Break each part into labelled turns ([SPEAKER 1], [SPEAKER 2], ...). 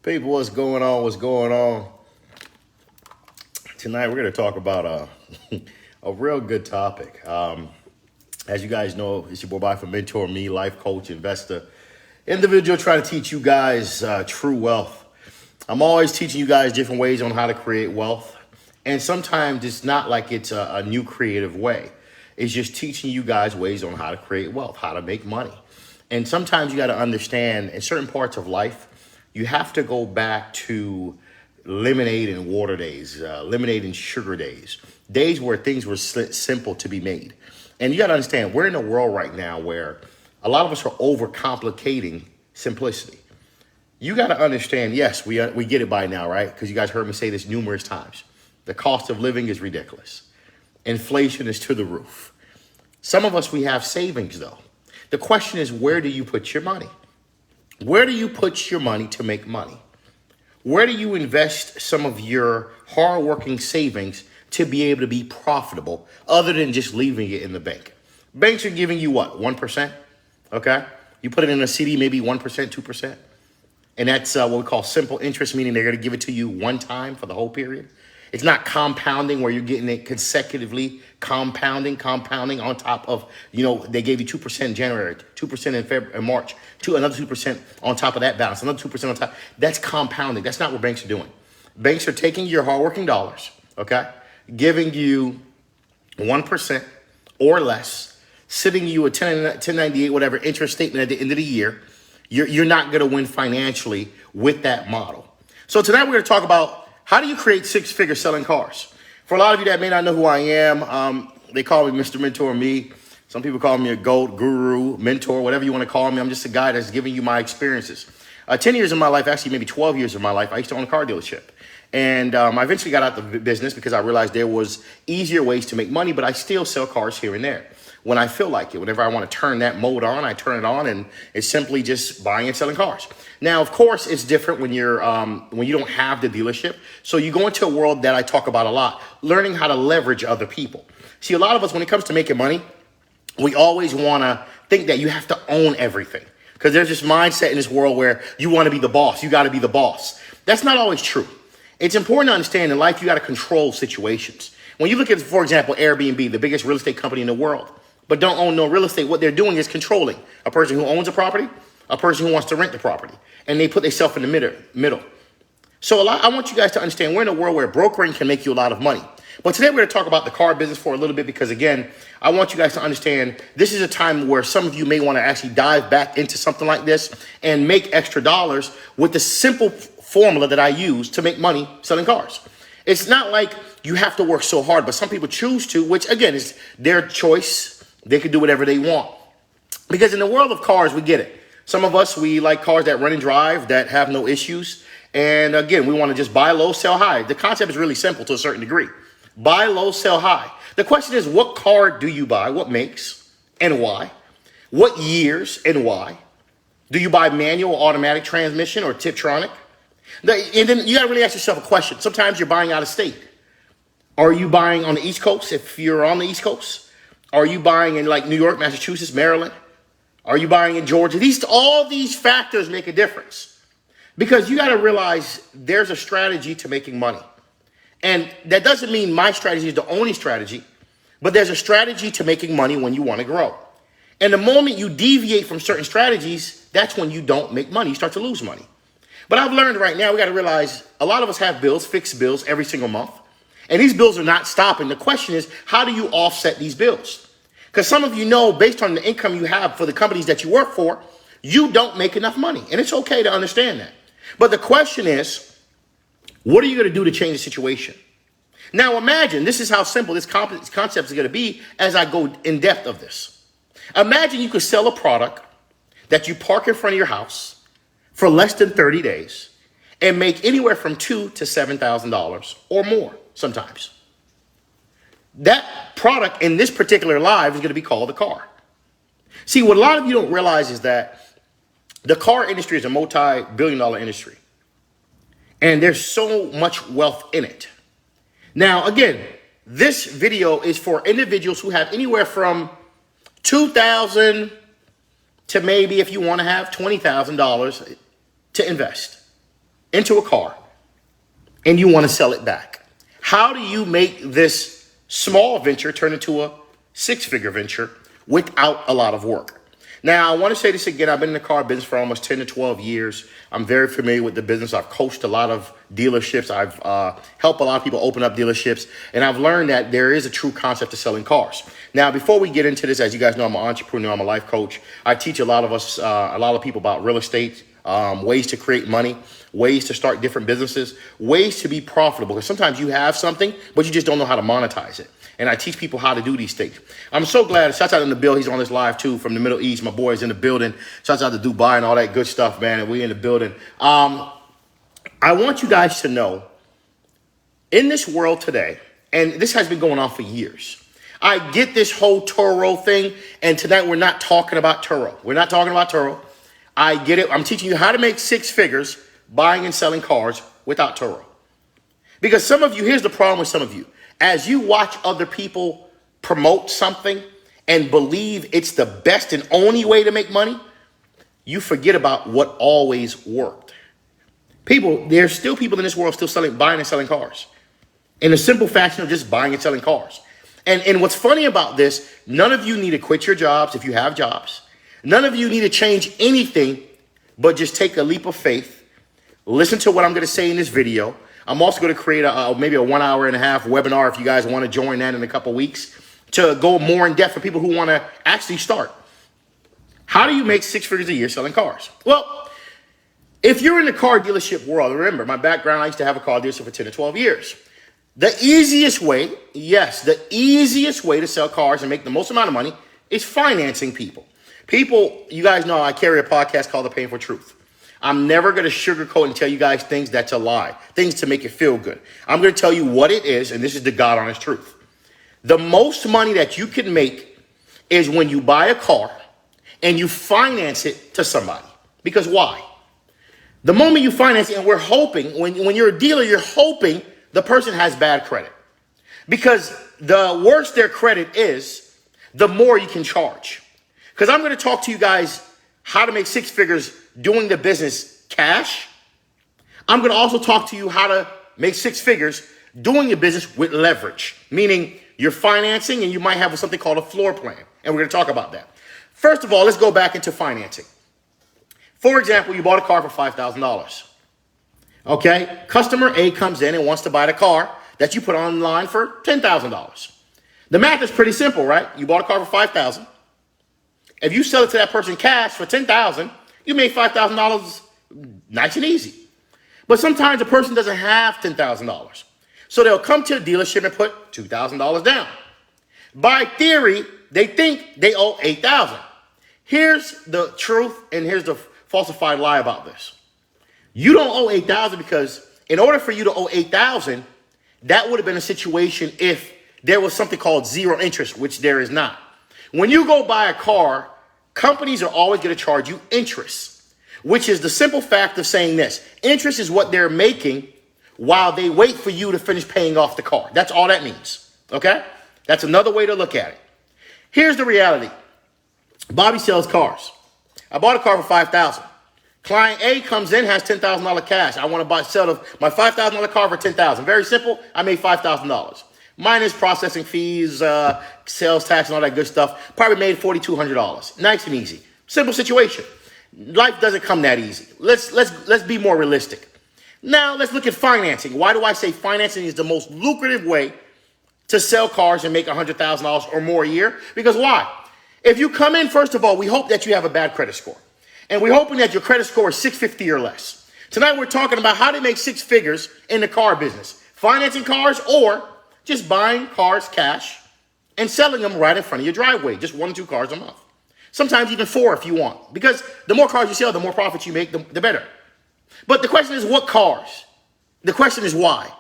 [SPEAKER 1] People, what's going on? What's going on? Tonight we're going to talk about a real good topic. As you guys know, it's your boy Bobby from Mentourme, life coach, investor, individual trying to teach you guys true wealth. I'm always teaching you guys different ways on how to create wealth. And sometimes it's not like it's a new creative way. It's just teaching you guys ways on how to create wealth, how to make money. And sometimes you got to understand in certain parts of life, you have to go back to lemonade and water days, lemonade and sugar days, days where things were simple to be made. And you got to understand, we're in a world right now where a lot of us are overcomplicating simplicity. You got to understand, yes, we get it by now, right? Because you guys heard me say this numerous times. The cost of living is ridiculous. Inflation is to the roof. Some of us, we have savings, though. The question is, where do you put your money? Where do you put your money to make money? Where do you invest some of your hardworking savings to be able to be profitable other than just leaving it in the bank? Banks are giving you what, 1%? Okay. You put it in a CD, maybe 1%, 2%. And that's what we call simple interest, meaning they're going to give it to you one time for the whole period. It's not compounding where you're getting it consecutively, compounding on top of, they gave you 2% in January, 2% in February, in March, another 2% on top of that balance, another 2% on top. That's compounding. That's not what banks are doing. Banks are taking your hardworking dollars, okay, giving you 1% or less, sitting you a 1098, whatever interest statement at the end of the year. You're not going to win financially with that model. So tonight we're going to talk about how do you create six figures selling cars? For a lot of you that may not know who I am, they call me Mr. Mentourme. Some people call me a GOAT, guru, mentor, whatever you want to call me. I'm just a guy that's giving you my experiences. 10 years of my life, actually maybe 12 years of my life, I used to own a car dealership. And I eventually got out of the business because I realized there was easier ways to make money, but I still sell cars here and there when I feel like it. Whenever I want to turn that mode on, I turn it on, and it's simply just buying and selling cars. Now, of course, it's different when you're when you don't have the dealership. So you go into a world that I talk about a lot, learning how to leverage other people. See, a lot of us, when it comes to making money, we always want to think that you have to own everything because there's this mindset in this world where you want to be the boss. You got to be the boss. That's not always true. It's important to understand in life, you got to control situations. When you look at, for example, Airbnb, the biggest real estate company in the world, but don't own no real estate, what they're doing is controlling a person who owns a property, a person who wants to rent the property, and they put themselves in the middle. So I want you guys to understand we're in a world where brokering can make you a lot of money. But today we're going to talk about the car business for a little bit because, again, I want you guys to understand this is a time where some of you may want to actually dive back into something like this and make extra dollars with the simple formula that I use to make money selling cars. It's not like you have to work so hard, but some people choose to, which, again, is their choice. They can do whatever they want. Because in the world of cars, we get it. Some of us, we like cars that run and drive, that have no issues. And again, we want to just buy low, sell high. The concept is really simple to a certain degree. Buy low, sell high. The question is, what car do you buy? What makes and why? What years and why? Do you buy manual, automatic transmission, or Tiptronic? And then you got to really ask yourself a question. Sometimes you're buying out of state. Are you buying on the East Coast if you're on the East Coast? Are you buying in like New York, Massachusetts, Maryland? Are you buying in Georgia? All these factors make a difference because you got to realize there's a strategy to making money. And that doesn't mean my strategy is the only strategy, but there's a strategy to making money when you want to grow. And the moment you deviate from certain strategies, that's when you don't make money. You start to lose money. But I've learned right now, we got to realize a lot of us have bills, fixed bills every single month. And these bills are not stopping. The question is, how do you offset these bills? Because some of you know, based on the income you have for the companies that you work for, you don't make enough money. And it's okay to understand that. But the question is, what are you going to do to change the situation? Now imagine, this is how simple this concept is going to be as I go in depth of this. Imagine you could sell a product that you park in front of your house for less than 30 days and make anywhere from $2,000 to $7,000 or more sometimes. That product in this particular live is going to be called a car. See, what a lot of you don't realize is that the car industry is a multi-billion-dollar industry. And there's so much wealth in it. Now, again, this video is for individuals who have anywhere from $2,000 to maybe, if you want to have $20,000 to invest. into a car and you want to sell it back. How do you make this small venture turn into a six-figure venture without a lot of work? Now, I want to say this again. I've been in the car business for almost 10 to 12 years. I'm very familiar with the business. I've coached a lot of dealerships. I've helped a lot of people open up dealerships. And I've learned that there is a true concept to selling cars. Now, before we get into this, as you guys know, I'm an entrepreneur. I'm a life coach. I teach a lot of people about real estate, ways to create money, ways to start different businesses, ways to be profitable. Because sometimes you have something, but you just don't know how to monetize it. And I teach people how to do these things. I'm so glad. Shouts out in the Bill. He's on this live too from the Middle East. My boy's in the building. Shouts out to Dubai and all that good stuff, man. And we in the building. I want you guys to know, in this world today, and this has been going on for years, I get this whole Turo thing. And tonight we're not talking about Turo. We're not talking about Turo. I get it. I'm teaching you how to make six figures buying and selling cars without Turo. Because some of you, here's the problem with some of you. As you watch other people promote something and believe it's the best and only way to make money, you forget about what always worked. There's still people in this world still buying and selling cars in a simple fashion of just buying and selling cars. And what's funny about this, none of you need to quit your jobs if you have jobs. None of you need to change anything, but just take a leap of faith. Listen to what I'm going to say in this video. I'm also going to create maybe a 1.5 hour webinar if you guys want to join that in a couple weeks to go more in depth for people who want to actually start. How do you make six figures a year selling cars? Well, if you're in the car dealership world, remember my background, I used to have a car dealership for 10 to 12 years. The easiest way to sell cars and make the most amount of money is financing people. People, you guys know I carry a podcast called The Painful Truth. I'm never going to sugarcoat and tell you guys things that's a lie, things to make you feel good. I'm going to tell you what it is, and this is the God honest truth. The most money that you can make is when you buy a car and you finance it to somebody. Because why? The moment you finance it, and we're hoping, when you're a dealer, you're hoping the person has bad credit. Because the worse their credit is, the more you can charge. Because I'm going to talk to you guys how to make six figures doing the business cash. I'm going to also talk to you how to make six figures doing your business with leverage, meaning you're financing and you might have something called a floor plan. And we're going to talk about that. First of all, let's go back into financing. For example, you bought a car for $5,000. Okay. Customer A comes in and wants to buy the car that you put online for $10,000. The math is pretty simple, right? You bought a car for $5,000. If you sell it to that person cash for $10,000, you made $5,000 nice and easy. But sometimes a person doesn't have $10,000. So they'll come to a dealership and put $2,000 down. By theory, they think they owe $8,000. Here's the truth and here's the falsified lie about this. You don't owe $8,000 because in order for you to owe $8,000, that would have been a situation if there was something called zero interest, which there is not. When you go buy a car, companies are always going to charge you interest, which is the simple fact of saying this. Interest is what they're making while they wait for you to finish paying off the car. That's all that means. Okay? That's another way to look at it. Here's the reality. Bobby sells cars. I bought a car for $5,000. Client A comes in, has $10,000 cash. I want to sell my $5,000 car for $10,000. Very simple. I made $5,000. Minus processing fees, sales tax, and all that good stuff. Probably made $4,200. Nice and easy. Simple situation. Life doesn't come that easy. Let's be more realistic. Now let's look at financing. Why do I say financing is the most lucrative way to sell cars and make $100,000 or more a year? Because why? If you come in, first of all, we hope that you have a bad credit score. And we're hoping that your credit score is 650 or less. Tonight we're talking about how to make six figures in the car business. Financing cars or just buying cars cash and selling them right in front of your driveway. Just 1 or 2 cars a month. Sometimes even 4 if you want. Because the more cars you sell, the more profits you make, the better. But the question is what cars? The question is why?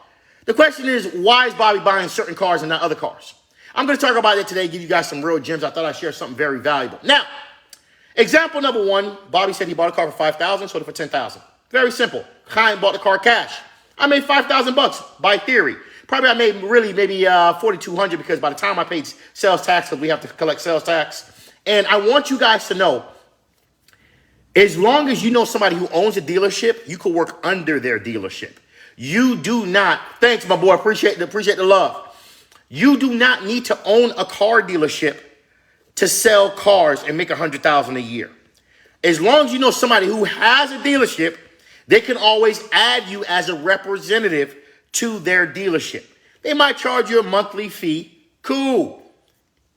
[SPEAKER 1] The question is why is Bobby buying certain cars and not other cars? I'm going to talk about it today, give you guys some real gems. I thought I'd share something very valuable. Now, example number 1, Bobby said he bought a car for $5,000, sold it for $10,000. Very simple. Client bought the car cash. I made $5,000 by theory. Probably I made maybe $4,200 because by the time I paid sales tax, because we have to collect sales tax. And I want you guys to know, As long as you know somebody who owns a dealership, you could work under their dealership. You do not, thanks my boy, appreciate the love. You do not need to own a car dealership to sell cars and make $100,000 a year. As long as you know somebody who has a dealership, they can always add you as a representative to their dealership. They might charge you a monthly fee. Cool.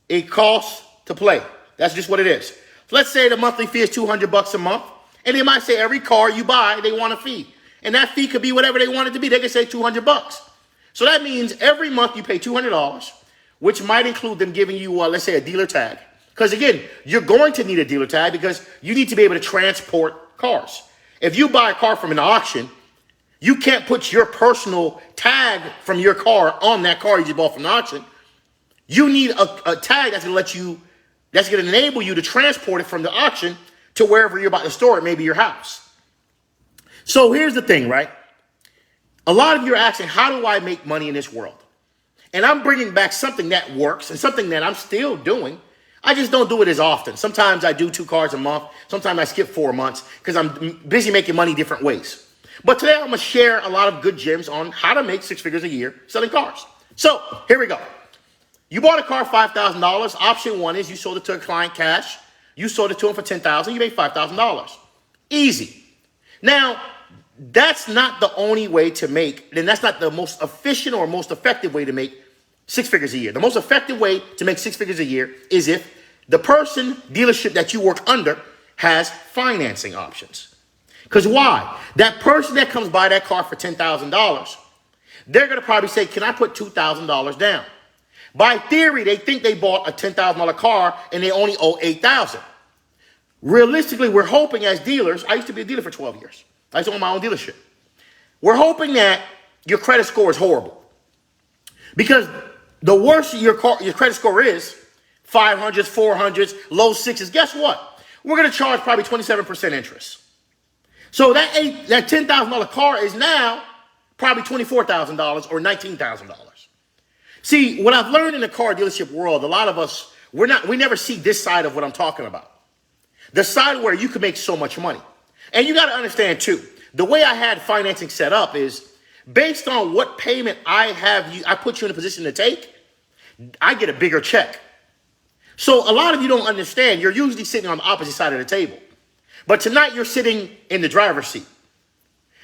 [SPEAKER 1] It costs to play. That's just what it is. So let's say the monthly fee is $200 a month, and they might say every car you buy, they want a fee. And that fee could be whatever they want it to be. They could say $200. So that means every month you pay $200, which might include them giving you, let's say, a dealer tag. Because again, you're going to need a dealer tag because you need to be able to transport cars. If you buy a car from an auction, you can't put your personal tag from your car on that car you just bought from the auction. You need a tag that's going to enable you to transport it from the auction to wherever you're about to store it, maybe your house. So here's the thing, right? A lot of you are asking, how do I make money in this world? And I'm bringing back something that works and something that I'm still doing. I just don't do it as often. Sometimes I do 2 cars a month. Sometimes I skip 4 months because I'm busy making money different ways. But today I'm going to share a lot of good gems on how to make 6 figures a year selling cars. So here we go. You bought a car $5,000. Option 1 is you sold it to a client cash. You sold it to him for $10,000. You made $5,000. Easy. Now, that's not the only way to make, then that's not the most efficient or most effective way to make 6 figures a year. The most effective way to make 6 figures a year is if the dealership that you work under has financing options. Because why? That person that comes by that car for $10,000, they're going to probably say, can I put $2,000 down? By theory, they think they bought a $10,000 car and they only owe $8,000. Realistically, we're hoping as dealers, I used to be a dealer for 12 years. I used to own my own dealership. We're hoping that your credit score is horrible. Because the worse your credit score is, 500s, 400s, low 6s, guess what? We're going to charge probably 27% interest. So that $10,000 car is now probably $24,000 or $19,000. See, what I've learned in the car dealership world, a lot of us, we never see this side of what I'm talking about. The side where you can make so much money. And you got to understand too, the way I had financing set up is based on what payment I put you in a position to take, I get a bigger check. So a lot of you don't understand. You're usually sitting on the opposite side of the table. But tonight you're sitting in the driver's seat.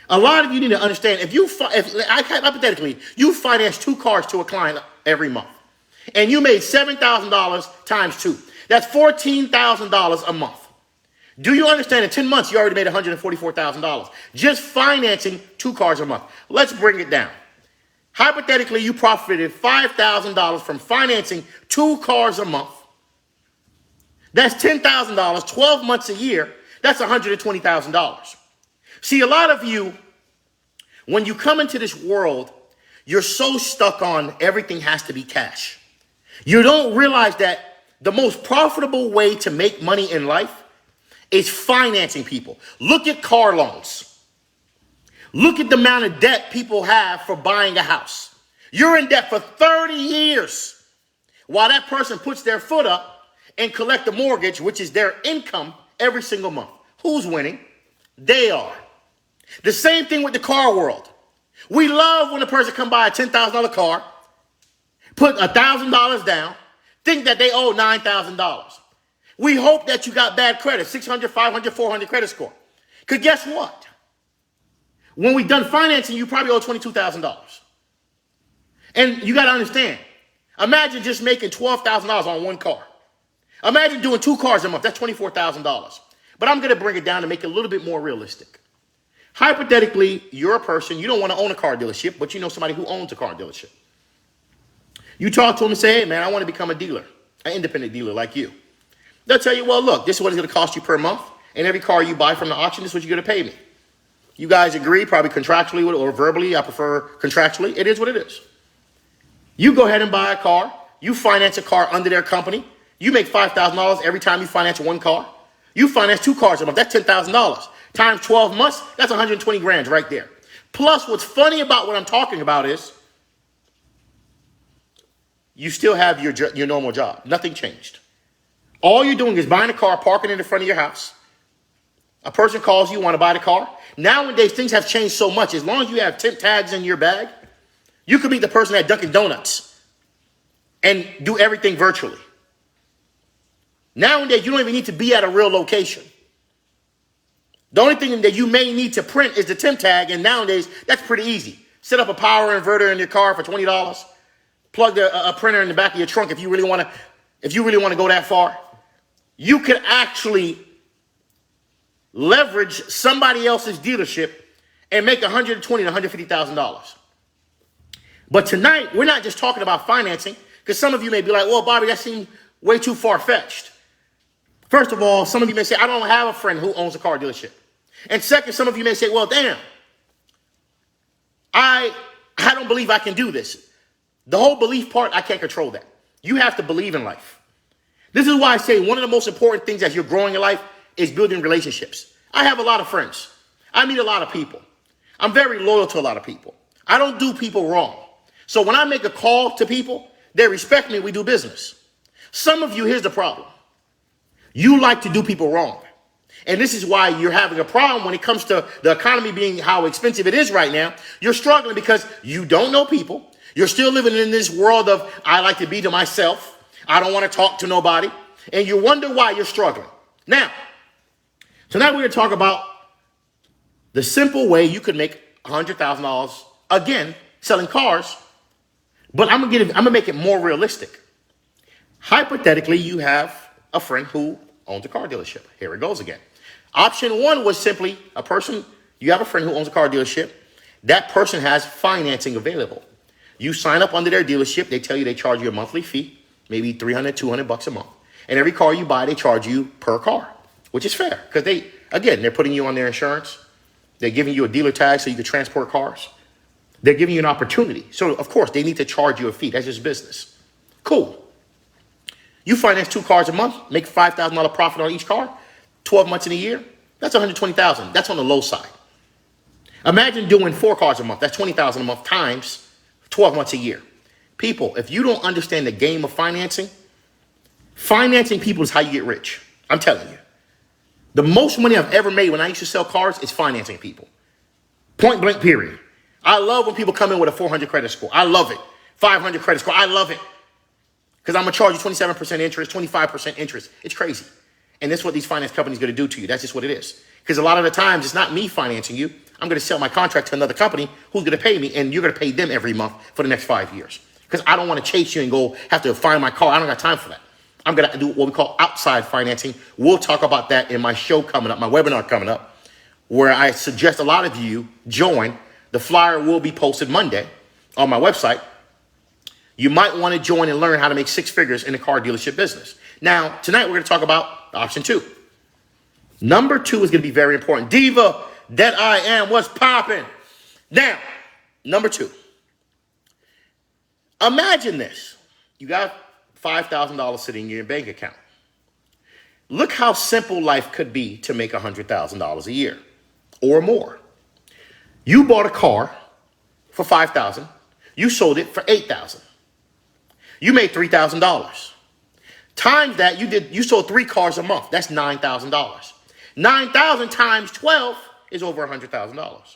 [SPEAKER 1] A lot of you need to understand, hypothetically, you finance 2 cars to a client every month, and you made $7,000 times 2. That's $14,000 a month. Do you understand in 10 months, you already made $144,000 just financing 2 cars a month? Let's bring it down. Hypothetically, you profited $5,000 from financing 2 cars a month. That's $10,000, 12 months a year. That's $120,000. See, a lot of you, when you come into this world, you're so stuck on everything has to be cash. You don't realize that the most profitable way to make money in life is financing people. Look at car loans. Look at the amount of debt people have for buying a house. You're in debt for 30 years while that person puts their foot up and collect the mortgage, which is their income every single month. Who's winning? They are. The same thing with the car world. We love when a person come buy a $10,000 car, put $1,000 down, think that they owe $9,000. We hope that you got bad credit, 600, 500, 400 credit score. Because guess what? When we done financing, you probably owe $22,000. And you got to understand, imagine just making $12,000 on 1 car. Imagine doing 2 cars a month. That's $24,000. But I'm going to bring it down to make it a little bit more realistic. Hypothetically, you're a person, you don't want to own a car dealership, but you know somebody who owns a car dealership. You talk to them and say, hey, man, I want to become a dealer, an independent dealer like you. They'll tell you, well, look, this is what it's going to cost you per month. And every car you buy from the auction, this is what you're going to pay me. You guys agree, probably contractually or verbally. I prefer contractually. It is what it is. You go ahead and buy a car. You finance a car under their company. You make $5,000 every time you finance 1 car. You finance 2 cars a month. That's $10,000. Times 12 months, that's 120 grand right there. Plus, what's funny about what I'm talking about is you still have your normal job. Nothing changed. All you're doing is buying a car, parking it in front of your house, A person calls you, want to buy the car. Nowadays, things have changed so much. As long as you have temp tags in your bag, you could meet the person at Dunkin' Donuts and do everything virtually. Nowadays, you don't even need to be at a real location. The only thing that you may need to print is the temp tag, and nowadays, that's pretty easy. Set up a power inverter in your car for $20. Plug a printer in the back of your trunk if you really want to go that far. You could actually leverage somebody else's dealership and make $120,000 to $150,000. But tonight, we're not just talking about financing, because some of you may be like, well, Bobby, that seems way too far-fetched. First of all, some of you may say, I don't have a friend who owns a car dealership. And second, some of you may say, well, damn, I don't believe I can do this. The whole belief part, I can't control that. You have to believe in life. This is why I say one of the most important things as you're growing in life is building relationships. I have a lot of friends. I meet a lot of people. I'm very loyal to a lot of people. I don't do people wrong. So when I make a call to people, they respect me, we do business. Some of you, here's the problem. You like to do people wrong. And this is why you're having a problem when it comes to the economy being how expensive it is right now. You're struggling because you don't know people. You're still living in this world of, I like to be to myself. I don't want to talk to nobody. And you wonder why you're struggling. Now, tonight we're going to talk about the simple way you could make $100,000, again, selling cars. But I'm going to make it more realistic. Hypothetically, you have a friend who owns a car dealership. Here it goes again. Option one was simply you have a friend who owns a car dealership. That person has financing available. You sign up under their dealership. They tell you they charge you a monthly fee, maybe $300, $200 a month. And every car you buy, they charge you per car, which is fair because they're putting you on their insurance. They're giving you a dealer tag so you can transport cars. They're giving you an opportunity. So, of course, they need to charge you a fee. That's just business. Cool. You finance 2 cars a month, make $5,000 profit on each car, 12 months in a year. That's $120,000. That's on the low side. Imagine doing 4 cars a month. That's $20,000 a month times 12 months a year. People, if you don't understand the game of financing people is how you get rich. I'm telling you. The most money I've ever made when I used to sell cars is financing people. Point blank, period. I love when people come in with a 400 credit score. I love it. 500 credit score. I love it. Because I'm going to charge you 27% interest, 25% interest. It's crazy. And that's what these finance companies are going to do to you. That's just what it is. Because a lot of the times, it's not me financing you. I'm going to sell my contract to another company who's going to pay me, and you're going to pay them every month for the next 5 years. Because I don't want to chase you and go have to find my car. I don't got time for that. I'm going to do what we call outside financing. We'll talk about that in my show coming up, my webinar coming up, where I suggest a lot of you join. The flyer will be posted Monday on my website. You might want to join and learn how to make 6 figures in the car dealership business. Now, tonight we're going to talk about option 2. Number 2 is going to be very important. Diva, that I am, what's popping? Now, number 2. Imagine this. You got $5,000 sitting in your bank account. Look how simple life could be to make $100,000 a year or more. You bought a car for $5,000. You sold it for $8,000. You made $3,000. Times that you sold 3 cars a month. That's $9,000. 9,000 times 12 is over $100,000.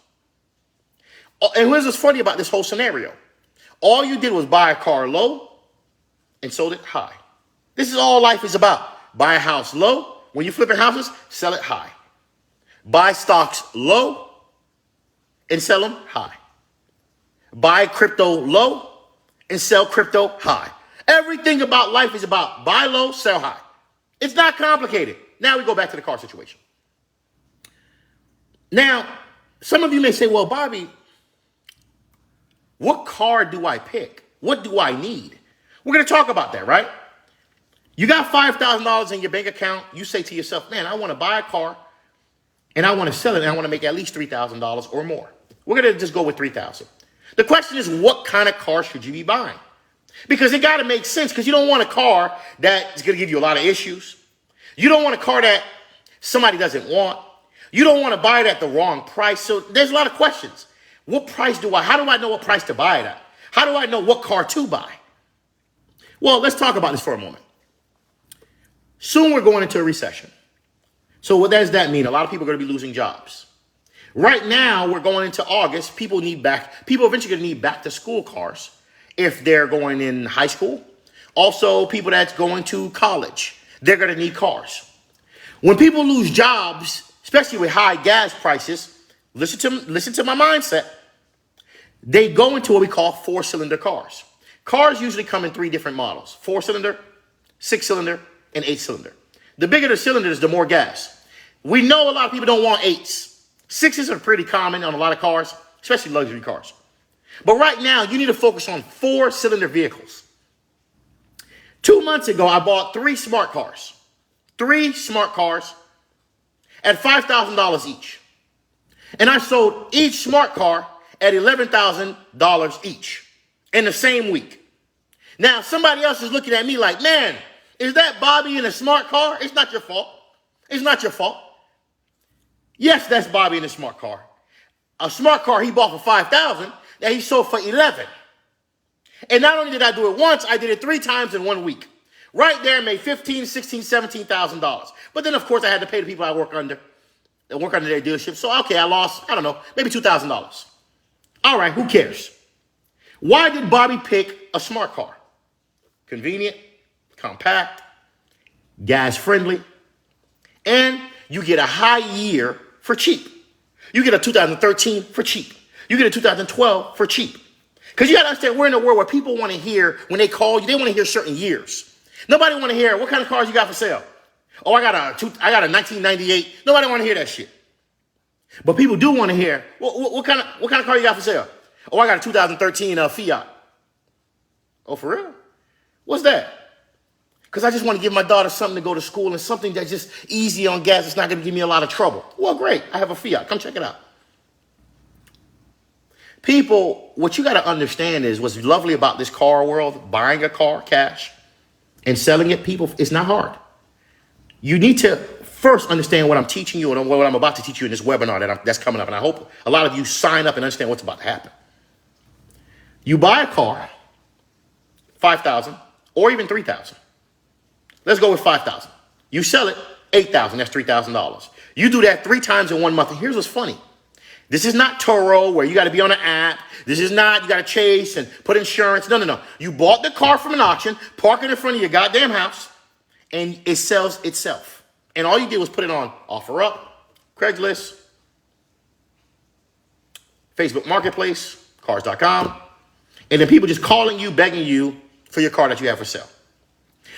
[SPEAKER 1] And here's what's funny about this whole scenario. All you did was buy a car low and sold it high. This is all life is about. Buy a house low. When you're flipping houses, sell it high. Buy stocks low and sell them high. Buy crypto low and sell crypto high. Everything about life is about buy low, sell high. It's not complicated. Now we go back to the car situation. Now, some of you may say, well, Bobby, what car do I pick? What do I need? We're going to talk about that, right? You got $5,000 in your bank account. You say to yourself, man, I want to buy a car and I want to sell it and I want to make at least $3,000 or more. We're going to just go with $3,000. The question is, what kind of car should you be buying? Because it got to make sense, because you don't want a car that's going to give you a lot of issues. You don't want a car that somebody doesn't want. You don't want to buy it at the wrong price. So there's a lot of questions. What price how do I know what price to buy it at? How do I know what car to buy? Well, let's talk about this for a moment. Soon we're going into a recession. So what does that mean? A lot of people are going to be losing jobs. Right now, we're going into August. People eventually going to need back to school cars if they're going in high school. Also, people that's going to college, they're going to need cars. When people lose jobs, especially with high gas prices, listen to my mindset. They go into what we call 4-cylinder cars. Cars usually come in 3 different models: 4-cylinder, 6-cylinder, and 8-cylinder. The bigger the cylinders, the more gas. We know a lot of people don't want 8s. 6s are pretty common on a lot of cars, especially luxury cars. But right now, you need to focus on 4-cylinder vehicles. 2 months ago, I bought 3 smart cars. 3 smart cars at $5,000 each. And I sold each smart car at $11,000 each in the same week. Now, somebody else is looking at me like, man, is that Bobby in a smart car? It's not your fault. It's not your fault. Yes, that's Bobby in a smart car. A smart car he bought for $5,000 that he sold for $11,000. And not only did I do it once, I did it 3 times in 1 week. Right there, made $15,000, $16,000, $17,000. But then, of course, I had to pay the people I work under their dealership. So, okay, I lost, I don't know, maybe $2,000. All right, who cares? Why did Bobby pick a smart car? Convenient, compact, gas friendly, and you get a high year for cheap. You get a 2013 for cheap. You get a 2012 for cheap. Because you got to understand, we're in a world where people want to hear, when they call you, they want to hear certain years. Nobody want to hear, what kind of cars you got for sale? Oh, I got a 1998. Nobody want to hear that shit. But people do want to hear, what kind of car you got for sale? Oh, I got a 2013 Fiat. Oh, for real? What's that? Because I just want to give my daughter something to go to school and something that's just easy on gas. It's not going to give me a lot of trouble. Well, great. I have a Fiat. Come check it out. People, what you got to understand is what's lovely about this car world, buying a car cash and selling it, people, it's not hard. You need to first understand what I'm teaching you and what I'm about to teach you in this webinar that's coming up. And I hope a lot of you sign up and understand what's about to happen. You buy a car, $5,000 or even $3,000. Let's go with $5,000. You sell it, $8,000. That's $3,000. You do that 3 times in 1 month. And here's what's funny. This is not Turo where you got to be on an app. This is not, you got to chase and put insurance. No. You bought the car from an auction, park it in front of your goddamn house, and it sells itself. And all you did was put it on OfferUp, Craigslist, Facebook Marketplace, Cars.com, and then people just calling you, begging you for your car that you have for sale.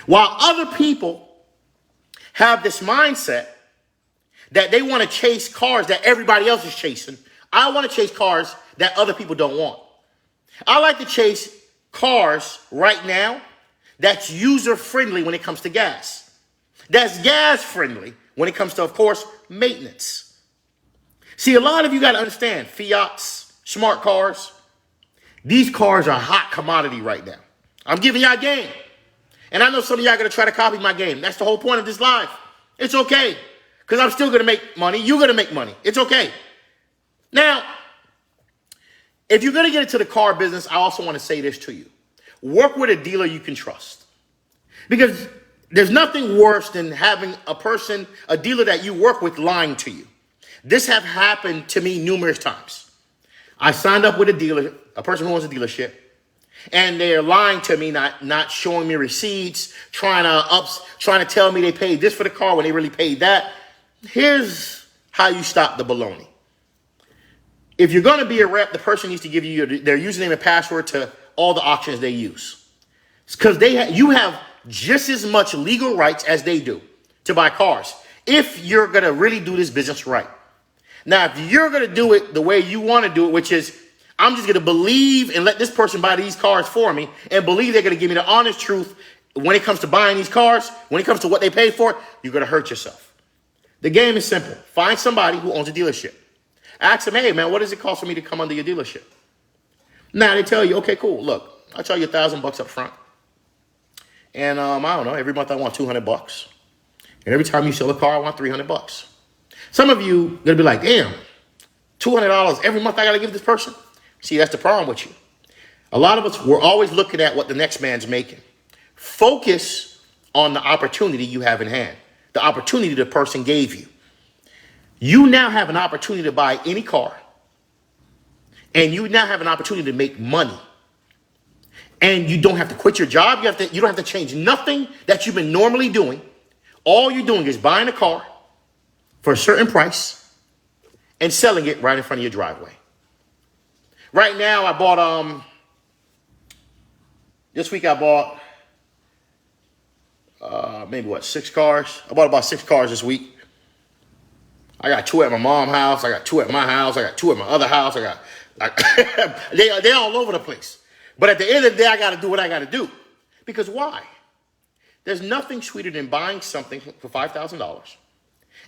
[SPEAKER 1] While other people have this mindset that they want to chase cars that everybody else is chasing, I want to chase cars that other people don't want. I like to chase cars right now that's user-friendly when it comes to gas. That's gas-friendly when it comes to, of course, maintenance. See, a lot of you got to understand, Fiats, smart cars, these cars are a hot commodity right now. I'm giving y'all game. And I know some of y'all are going to try to copy my game. That's the whole point of this live. It's okay. Because I'm still going to make money. You're going to make money. It's okay. Now, if you're going to get into the car business, I also want to say this to you. Work with a dealer you can trust. Because there's nothing worse than having a dealer that you work with lying to you. This have happened to me numerous times. I signed up with a dealer, a person who owns a dealership, and they're lying to me, not showing me receipts, trying to tell me they paid this for the car when they really paid that. Here's how you stop the baloney. If you're going to be a rep, the person needs to give you their username and password to all the auctions they use. It's because you have just as much legal rights as they do to buy cars if you're going to really do this business right. Now, if you're going to do it the way you want to do it, which is I'm just going to believe and let this person buy these cars for me and believe they're going to give me the honest truth when it comes to buying these cars, when it comes to what they paid for, you're going to hurt yourself. The game is simple. Find somebody who owns a dealership. Ask them, hey, man, what does it cost for me to come under your dealership? Now they tell you, okay, cool. Look, I'll charge you $1,000 up front. And I don't know, every month I want $200. And every time you sell a car, I want $300. Some of you are going to be like, damn, $200 every month I got to give this person? See, that's the problem with you. A lot of us, we're always looking at what the next man's making. Focus on the opportunity you have in hand. The opportunity the person gave you. You now have an opportunity to buy any car, and you now have an opportunity to make money. And you don't have to quit your job. You don't have to change nothing that you've been normally doing. All you're doing is buying a car for a certain price and selling it right in front of your driveway. Right now, I bought, this week I bought, maybe 6 cars. I bought about 6 cars this week. I got 2 at my mom's house. I got 2 at my house. I got 2 at my other house. They're all over the place. But at the end of the day, I got to do what I got to do. Because why? There's nothing sweeter than buying something for $5,000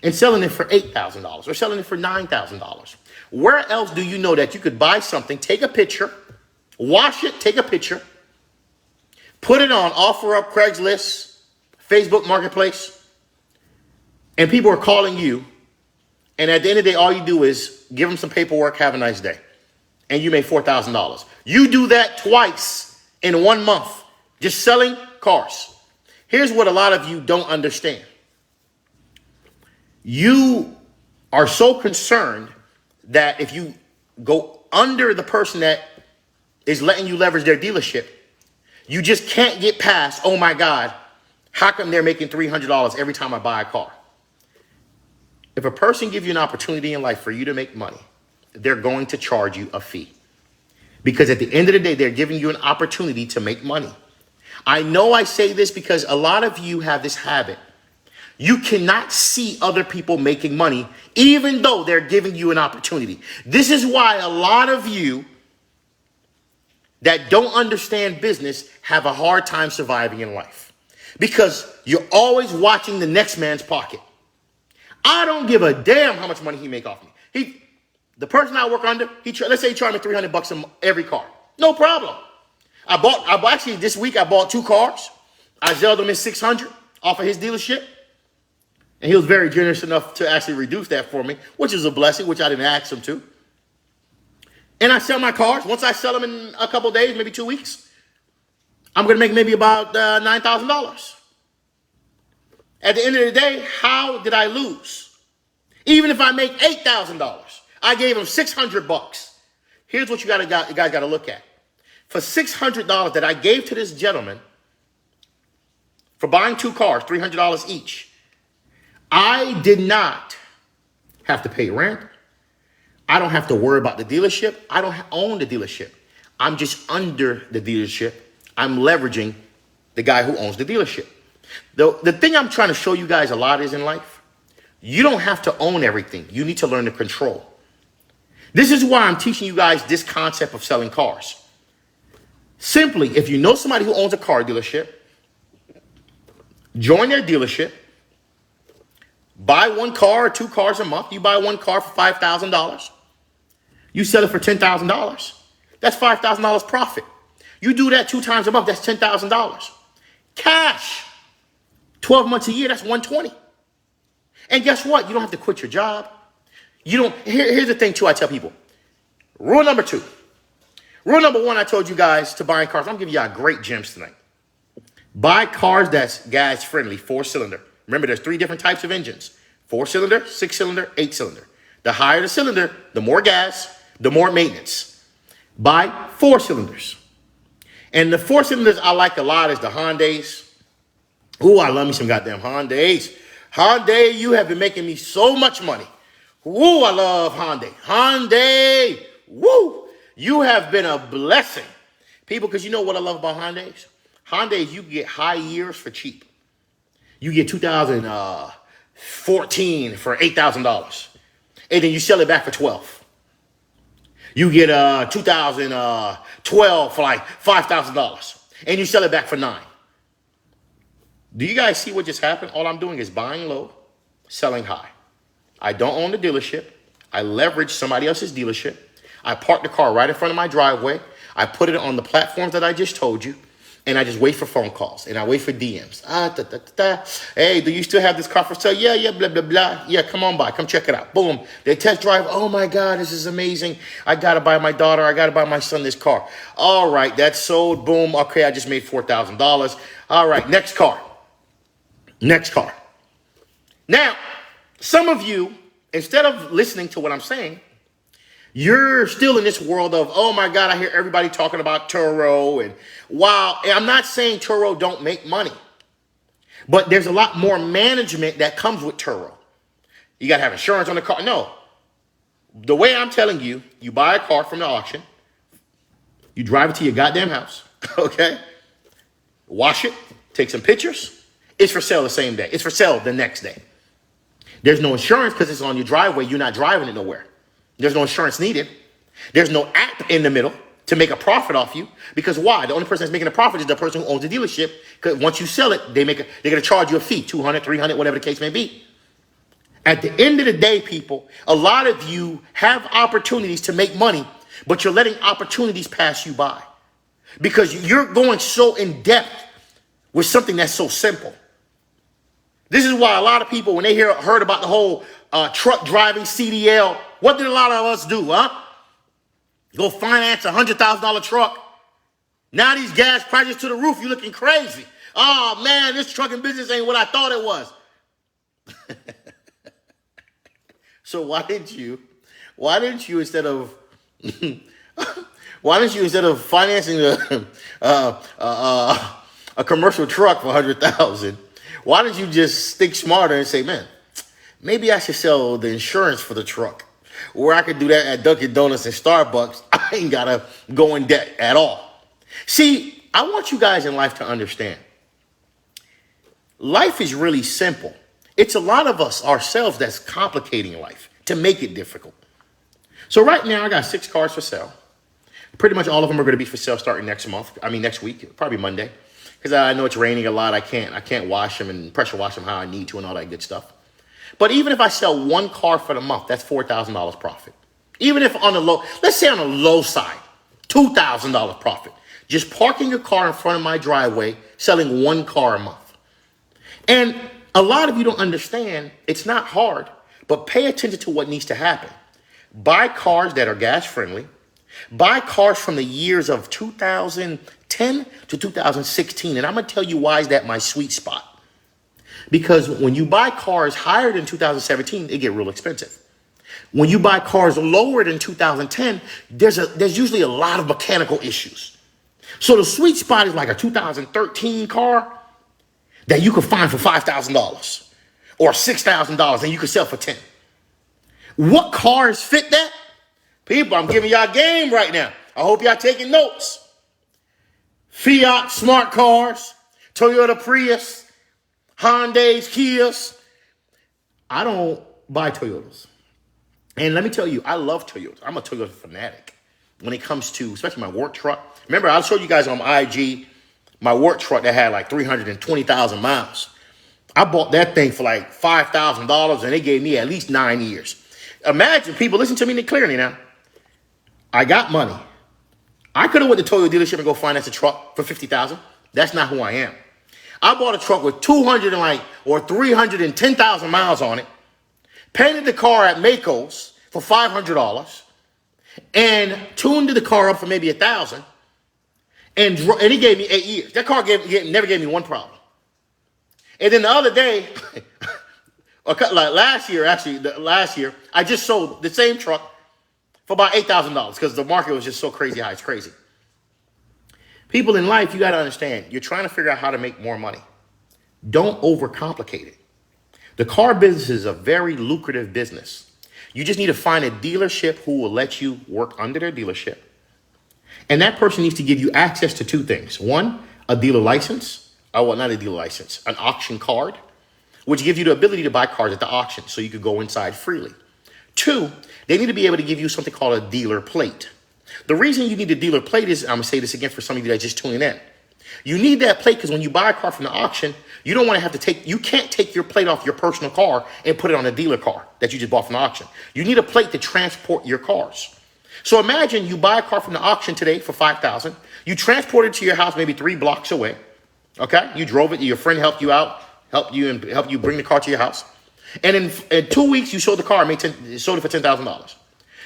[SPEAKER 1] and selling it for $8,000 or selling it for $9,000. Where else do you know that you could buy something, take a picture, wash it, take a picture, put it on OfferUp, Craigslist, Facebook Marketplace, and people are calling you, and at the end of the day, all you do is give them some paperwork, have a nice day, and you made $4,000. You do that twice in 1 month, just selling cars. Here's what a lot of you don't understand. You are so concerned that if you go under the person that is letting you leverage their dealership, you just can't get past, oh my God, how come they're making $300 every time I buy a car? If a person gives you an opportunity in life for you to make money, they're going to charge you a fee. Because at the end of the day, they're giving you an opportunity to make money. I know I say this because a lot of you have this habit. You cannot see other people making money, even though they're giving you an opportunity. This is why a lot of you that don't understand business have a hard time surviving in life. Because you're always watching the next man's pocket. I don't give a damn how much money he make off me. The person I work under, let's say he charged me $300 every car. No problem. Actually this week I bought 2 cars. I sold them in $600 off of his dealership. And he was very generous enough to actually reduce that for me, which is a blessing, which I didn't ask him to. And I sell my cars. Once I sell them in a couple days, maybe 2 weeks, I'm going to make maybe about $9,000. At the end of the day, how did I lose? Even if I make $8,000, I gave him $600. Here's what you guys got to look at. For $600 that I gave to this gentleman for buying 2 cars, $300 each, I did not have to pay rent. I don't have to worry about the dealership. I don't own the dealership. I'm just under the dealership. I'm leveraging the guy who owns the dealership. The thing I'm trying to show you guys a lot is in life, you don't have to own everything. You need to learn to control. This is why I'm teaching you guys this concept of selling cars. Simply, if you know somebody who owns a car dealership, join their dealership, buy 1 car or 2 cars a month. You buy 1 car for $5,000. You sell it for $10,000. That's $5,000 profit. You do that 2 times a month. That's $10,000. Cash. 12 months a year. That's $120,000. And guess what? You don't have to quit your job. Here's the thing too. I tell people. Rule number 2. Rule number 1. I told you guys to buying cars. I'm giving y'all great gems tonight. Buy cars that's gas friendly, 4-cylinder. Remember, there's 3 different types of engines: 4-cylinder, 6-cylinder, 8-cylinder. The higher the cylinder, the more gas, the more maintenance. Buy 4 cylinders. And the 4 cylinders I like a lot is the Hyundais. Ooh, I love me some goddamn Hyundais. Hyundai, you have been making me so much money. Ooh, I love Hyundai. Hyundai, woo, you have been a blessing. People, because you know what I love about Hyundais? Hyundais, you get high years for cheap. You get 2014 for $8,000. And then you sell it back for $12,000. You get 2012 for like $5,000. And you sell it back for $9,000. Do you guys see what just happened? All I'm doing is buying low, selling high. I don't own the dealership. I leverage somebody else's dealership. I park the car right in front of my driveway. I put it on the platforms that I just told you. And I just wait for phone calls. And I wait for DMs. Hey, do you still have this car for sale? Yeah, blah, blah, blah. Yeah, come on by. Come check it out. Boom. They test drive. Oh, my God, this is amazing. I got to buy my daughter. I got to buy my son this car. All right, that's sold. Boom. Okay, I just made $4,000. All right, next car. Next car. Now, some of you instead of listening to what I'm saying, you're still in this world of, oh my God, I hear everybody talking about Turo. And while I'm not saying Turo don't make money, but there's a lot more management that comes with Turo. You got to have insurance on the car. No, the way I'm telling you, you buy a car from the auction, you drive it to your goddamn house, okay? Wash it, take some pictures. It's for sale the same day. It's for sale the next day. There's no insurance because it's on your driveway. You're not driving it nowhere. There's no insurance needed. There's no app in the middle to make a profit off you. Because why? The only person that's making a profit is the person who owns the dealership. Because once you sell it, they're going to charge you a fee, $200, $300, whatever the case may be. At the end of the day, people, a lot of you have opportunities to make money, but you're letting opportunities pass you by because you're going so in depth with something that's so simple. This is why a lot of people, when they heard about the whole truck driving CDL, what did a lot of us do, huh? Go finance a $100,000 truck. Now these gas prices to the roof, you're looking crazy. Oh man, this trucking business ain't what I thought it was. So why didn't you instead of financing a commercial truck for $100,000, why don't you just think smarter and say, man, maybe I should sell the insurance for the truck, where I could do that at Dunkin' Donuts and Starbucks. I ain't gotta go in debt at all. See, I want you guys in life to understand, life is really simple. It's a lot of us ourselves that's complicating life to make it difficult. So right now I got 6 cars for sale. Pretty much all of them are going to be for sale starting next week, probably Monday, because I know it's raining a lot. I can't wash them and pressure wash them how I need to and all that good stuff. But even if I sell 1 car for the month, that's $4,000 profit. Even if on the low, let's say on the low side, $2,000 profit. Just parking a car in front of my driveway, selling 1 car a month. And a lot of you don't understand, it's not hard, but pay attention to what needs to happen. Buy cars that are gas friendly. Buy cars from the years of 2010 to 2016. And I'm going to tell you why is that my sweet spot. Because when you buy cars higher than 2017, they get real expensive. When you buy cars lower than 2010, there's usually a lot of mechanical issues. So the sweet spot is like a 2013 car that you could find for $5,000 or $6,000 and you could sell for $10,000. What cars fit that? People, I'm giving y'all game right now. I hope y'all taking notes. Fiat smart cars, Toyota Prius, Hyundais, Kias. I don't buy Toyotas. And let me tell you, I love Toyotas. I'm a Toyota fanatic when it comes to, especially my work truck. Remember, I showed you guys on IG my work truck that had like 320,000 miles. I bought that thing for like $5,000 and they gave me at least 9 years. Imagine, people, listen to me clearly now. I got money. I could have went to Toyota dealership and go finance a truck for $50,000. That's not who I am. I bought a truck with 310,000 miles on it, painted the car at Mako's for $500, and tuned the car up for maybe $1,000, and he gave me 8 years. That car never gave me one problem. And then the other day, last year, I just sold the same truck for about $8,000 because the market was just so crazy high. It's crazy. People in life, you got to understand, you're trying to figure out how to make more money. Don't overcomplicate it. The car business is a very lucrative business. You just need to find a dealership who will let you work under their dealership. And that person needs to give you access to 2 things. 1, a dealer license. Not a dealer license, an auction card, which gives you the ability to buy cars at the auction so you could go inside freely. 2, they need to be able to give you something called a dealer plate. The reason you need a dealer plate is, I'm going to say this again for some of you that are just tuning in. You need that plate because when you buy a car from the auction, you don't want to you can't take your plate off your personal car and put it on a dealer car that you just bought from the auction. You need a plate to transport your cars. So imagine you buy a car from the auction today for $5,000. You transport it to your house maybe 3 blocks away. Okay? You drove it. Your friend helped you out, helped you bring the car to your house. And in 2 weeks, you sold the car, sold it for $10,000.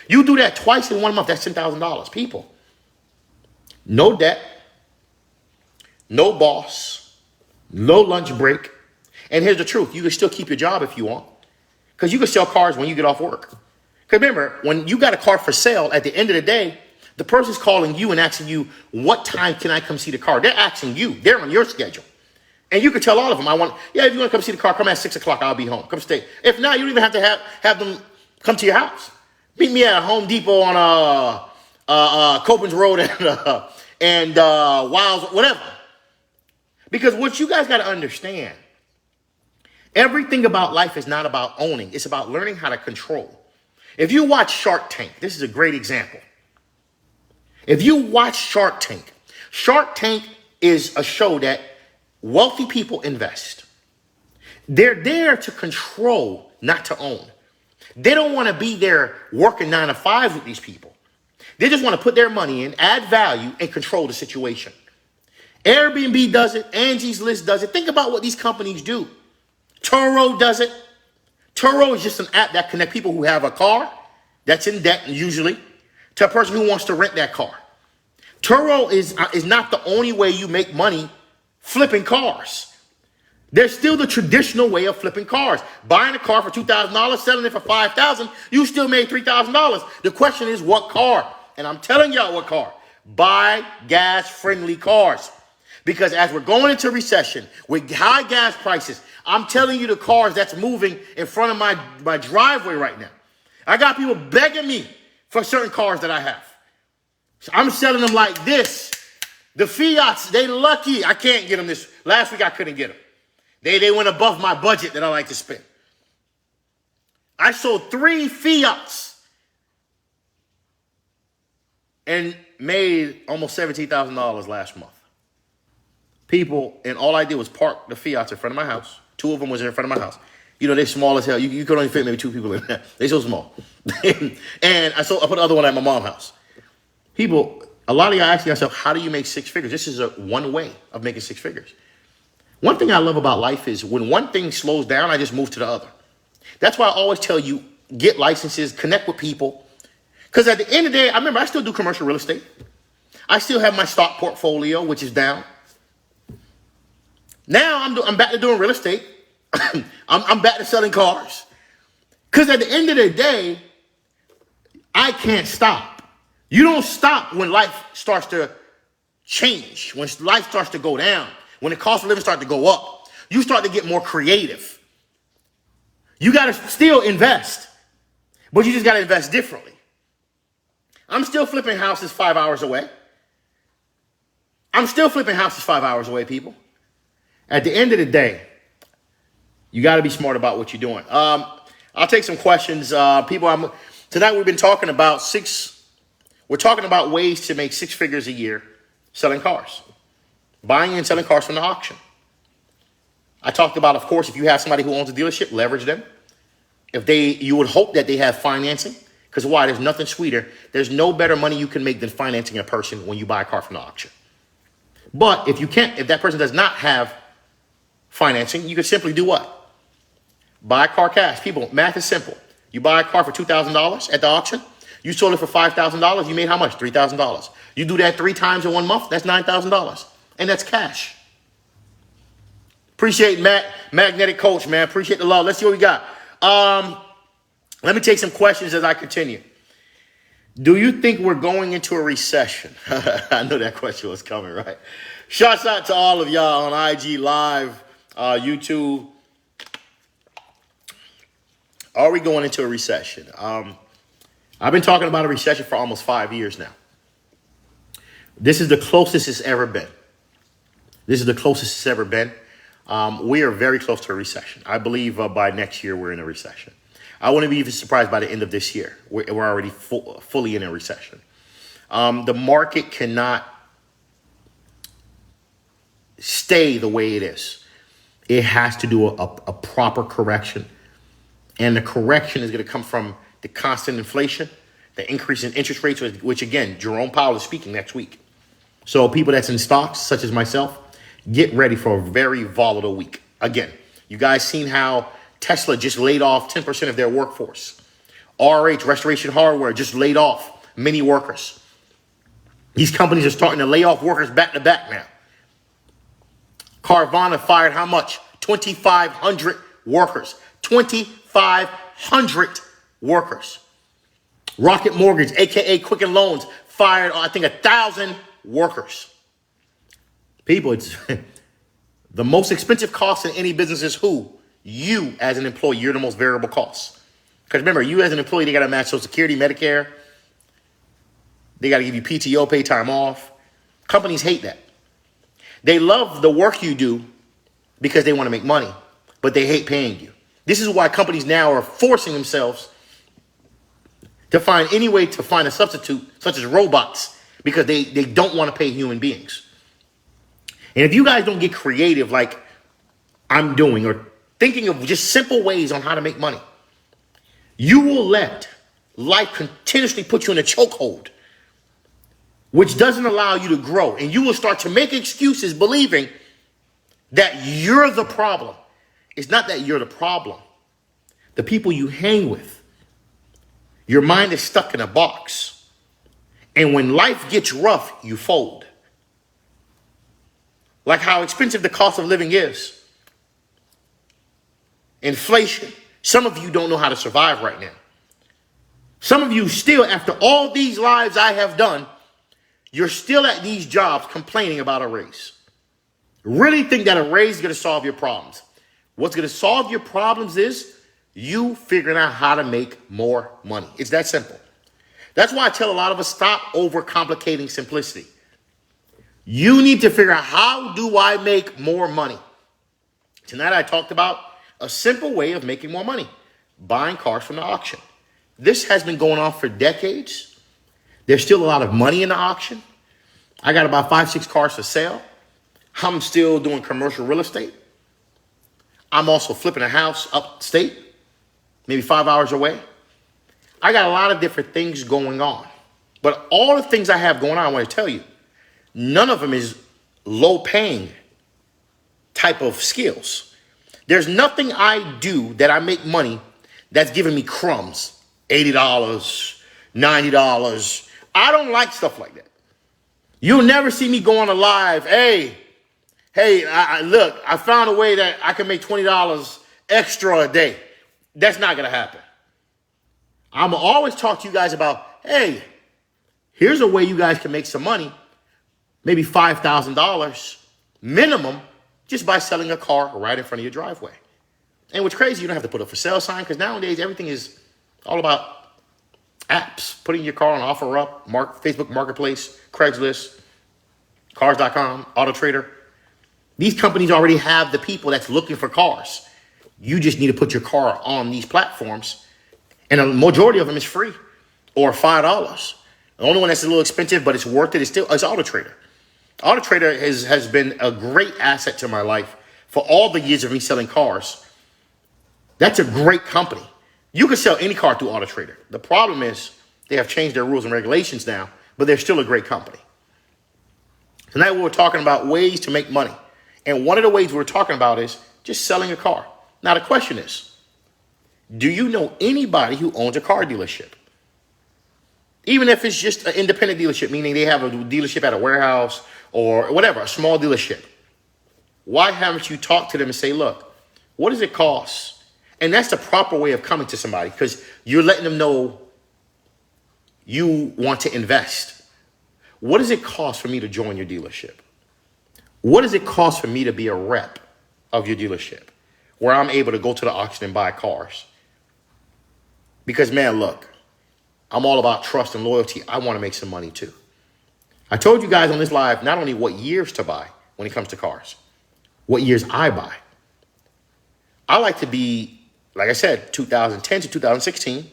[SPEAKER 1] You do that twice in 1 month, that's $10,000. People, no debt, no boss, no lunch break. And here's the truth. You can still keep your job if you want. because you can sell cars when you get off work. Because remember, when you got a car for sale, at the end of the day, the person's calling you and asking you, what time can I come see the car? They're asking you. They're on your schedule. And you can tell all of them, if you want to come see the car, come at 6 o'clock, I'll be home. Come stay. If not, you don't even have to have them come to your house. Meet me at Home Depot on Copens Road and Wiles, whatever. Because what you guys got to understand, everything about life is not about owning. It's about learning how to control. If you watch Shark Tank, this is a great example. If you watch Shark Tank is a show that wealthy people invest. They're there to control, not to own. They don't want to be there working 9 to 5 with these people. They just want to put their money in, add value, and control the situation. Airbnb does it. Angie's List does it. Think about what these companies do. Turo does it. Turo is just an app that connects people who have a car that's in debt, usually, to a person who wants to rent that car. Turo is not the only way you make money flipping cars. There's still the traditional way of flipping cars. Buying a car for $2,000, selling it for $5,000, you still made $3,000. The question is what car? And I'm telling y'all what car. Buy gas-friendly cars. Because as we're going into recession with high gas prices, I'm telling you the cars that's moving in front of my driveway right now. I got people begging me for certain cars that I have. So I'm selling them like this. The Fiats, they lucky. I can't get them this. Last week I couldn't get them. They went above my budget that I like to spend. I sold 3 Fiats and made almost $17,000 last month. People, and all I did was park the Fiats in front of my house. 2 of them was in front of my house. You know, they're small as hell. You could only fit maybe 2 people in there. They're so small. And I put the other one at my mom's house. People, a lot of y'all asking yourself, how do you make 6 figures? This is one way of making 6 figures. One thing I love about life is when one thing slows down, I just move to the other. That's why I always tell you, get licenses, connect with people. Because at the end of the day, I remember I still do commercial real estate. I still have my stock portfolio, which is down. Now I'm back to doing real estate. I'm back to selling cars. Because at the end of the day, I can't stop. You don't stop when life starts to change, when life starts to go down, when the cost of living starts to go up. You start to get more creative. You got to still invest, but you just got to invest differently. I'm still flipping houses 5 hours away. I'm still flipping houses 5 hours away, people. At the end of the day, you got to be smart about what you're doing. I'll take some questions. Tonight we've been talking about we're talking about ways to make 6 figures a year selling cars, buying and selling cars from the auction. I talked about, of course, if you have somebody who owns a dealership, leverage them. You would hope that they have financing, because why? There's nothing sweeter. There's no better money you can make than financing a person when you buy a car from the auction. But if that person does not have financing, you could simply do what? Buy a car cash. People, math is simple. You buy a car for $2,000 at the auction. You sold it for $5,000. You made how much? $3,000. You do that 3 times in 1 month. That's $9,000. And that's cash. Appreciate Magnetic Coach, man. Appreciate the love. Let's see what we got. Let me take some questions as I continue. Do you think we're going into a recession? I know that question was coming, right? Shouts out to all of y'all on IG Live, YouTube. Are we going into a recession? I've been talking about a recession for almost 5 years now. This is the closest it's ever been. We are very close to a recession. I believe by next year we're in a recession. I wouldn't be even surprised by the end of this year. We're already fully in a recession. The market cannot stay the way it is. It has to do a proper correction. And the correction is going to come from the constant inflation, the increase in interest rates, which again, Jerome Powell is speaking next week. So people that's in stocks, such as myself, get ready for a very volatile week. Again, you guys seen how Tesla just laid off 10% of their workforce. RH, Restoration Hardware, just laid off many workers. These companies are starting to lay off workers back to back now. Carvana fired how much? 2,500 workers. 2,500 500 workers. Rocket Mortgage, aka Quicken Loans, fired, I think, 1,000 workers. People, it's the most expensive cost in any business is who? You as an employee. You're the most variable cost. Because remember, you as an employee, they got to match Social Security, Medicare. They got to give you PTO, pay time off. Companies hate that. They love the work you do because they want to make money, but they hate paying you. This is why companies now are forcing themselves to find any way to find a substitute, such as robots, because they don't want to pay human beings. And if you guys don't get creative like I'm doing, or thinking of just simple ways on how to make money, you will let life continuously put you in a chokehold, which doesn't allow you to grow. And you will start to make excuses believing that you're the problem. It's not that you're the problem. The people you hang with, your mind is stuck in a box. And when life gets rough, you fold. Like how expensive the cost of living is. Inflation. Some of you don't know how to survive right now. Some of you still, after all these lives I have done, you're still at these jobs complaining about a raise. Really think that a raise is going to solve your problems. What's going to solve your problems is you figuring out how to make more money. It's that simple. That's why I tell a lot of us, stop overcomplicating simplicity. You need to figure out, how do I make more money? Tonight I talked about a simple way of making more money: buying cars from the auction. This has been going on for decades. There's still a lot of money in the auction. I got about 5-6 cars for sale. I'm still doing commercial real estate. I'm also flipping a house upstate, maybe 5 hours away. I got a lot of different things going on. But all the things I have going on, I want to tell you, none of them is low paying type of skills. There's nothing I do that I make money that's giving me crumbs. $80, $90. I don't like stuff like that. You'll never see me go on a live. Hey, look, I found a way that I can make $20 extra a day. That's not going to happen. I'm going to always talk to you guys about, hey, here's a way you guys can make some money. Maybe $5,000 minimum just by selling a car right in front of your driveway. And what's crazy, you don't have to put a for sale sign, because nowadays everything is all about apps, putting your car on OfferUp, Facebook Marketplace, Craigslist, Cars.com, AutoTrader. These companies already have the people that's looking for cars. You just need to put your car on these platforms, and a majority of them is free or $5. The only one that's a little expensive, but it's worth it, is AutoTrader. AutoTrader has been a great asset to my life for all the years of me selling cars. That's a great company. You can sell any car through AutoTrader. The problem is they have changed their rules and regulations now, but they're still a great company. Tonight we're talking about ways to make money. And one of the ways we're talking about is just selling a car. Now the question is, do you know anybody who owns a car dealership? Even if it's just an independent dealership, meaning they have a dealership at a warehouse or whatever, a small dealership. Why haven't you talked to them and say, look, what does it cost? And that's the proper way of coming to somebody, because you're letting them know you want to invest. What does it cost for me to join your dealership? What does it cost for me to be a rep of your dealership, where I'm able to go to the auction and buy cars? Because, man, look, I'm all about trust and loyalty. I want to make some money too. I told you guys on this live not only what years to buy when it comes to cars, what years I buy. I like to be, like I said, 2010 to 2016.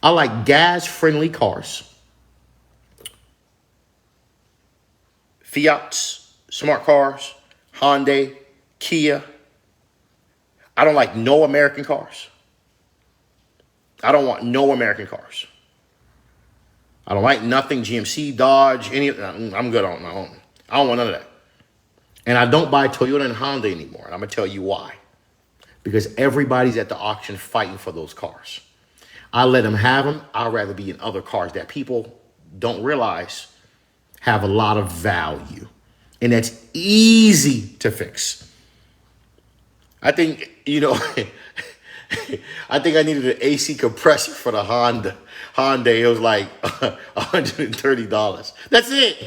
[SPEAKER 1] I like gas-friendly cars. Fiats, smart cars, Hyundai, Kia. I don't like no American cars. I don't want no American cars. I don't like nothing GMC, Dodge, I'm good on my own. I don't want none of that. And I don't buy Toyota and Honda anymore. And I'm going to tell you why. Because everybody's at the auction fighting for those cars. I let them have them. I'd rather be in other cars that people don't realize have a lot of value. And that's easy to fix. I think, I think I needed an AC compressor for the Honda. It was like $130. That's it.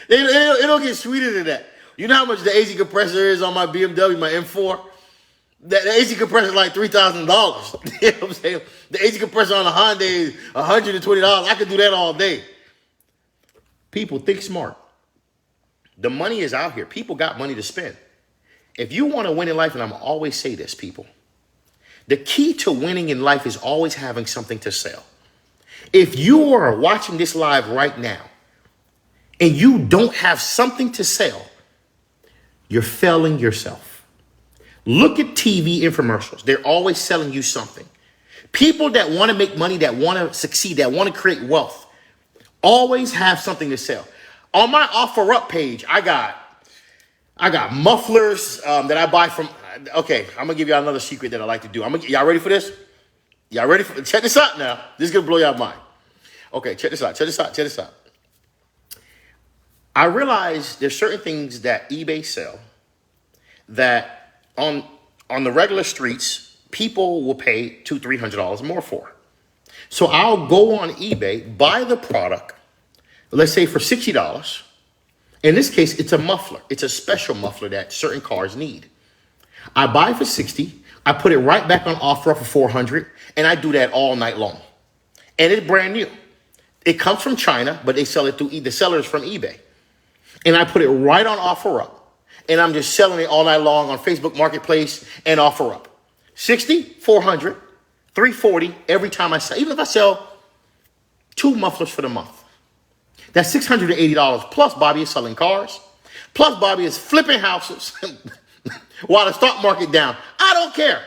[SPEAKER 1] It don't get sweeter than that. You know how much the AC compressor is on my BMW, my M4? The AC compressor is like $3,000. You know what I'm saying? The AC compressor on the Honda is $120. I could do that all day. People, think smart. The money is out here. People got money to spend. If you want to win in life, and I'm always say this, people, the key to winning in life is always having something to sell. If you are watching this live right now and you don't have something to sell, you're failing yourself. Look at TV infomercials. They're always selling you something. People that want to make money, that want to succeed, that want to create wealth, always have something to sell. On my offer up page, I got mufflers that I buy from. Okay, I'm gonna give y'all another secret that I like to do. Y'all ready for this? Y'all ready for? Check this out now. This is gonna blow y'all mind. Okay, check this out. I realize there's certain things that eBay sell that on the regular streets people will pay $200-$300 more for. So I'll go on eBay, buy the product, let's say for $60. In this case, it's a muffler. It's a special muffler that certain cars need. I buy for $60. I put it right back on offer up for $400, and I do that all night long. And it's brand new. It comes from China, but they sell it through the sellers from eBay. And I put it right on offer up, and I'm just selling it all night long on Facebook Marketplace and offer up. $60, $400, $340 every time I sell. Even if I sell 2 mufflers for the month. That's $680. Plus, Bobby is selling cars. Plus, Bobby is flipping houses while the stock market down. I don't care.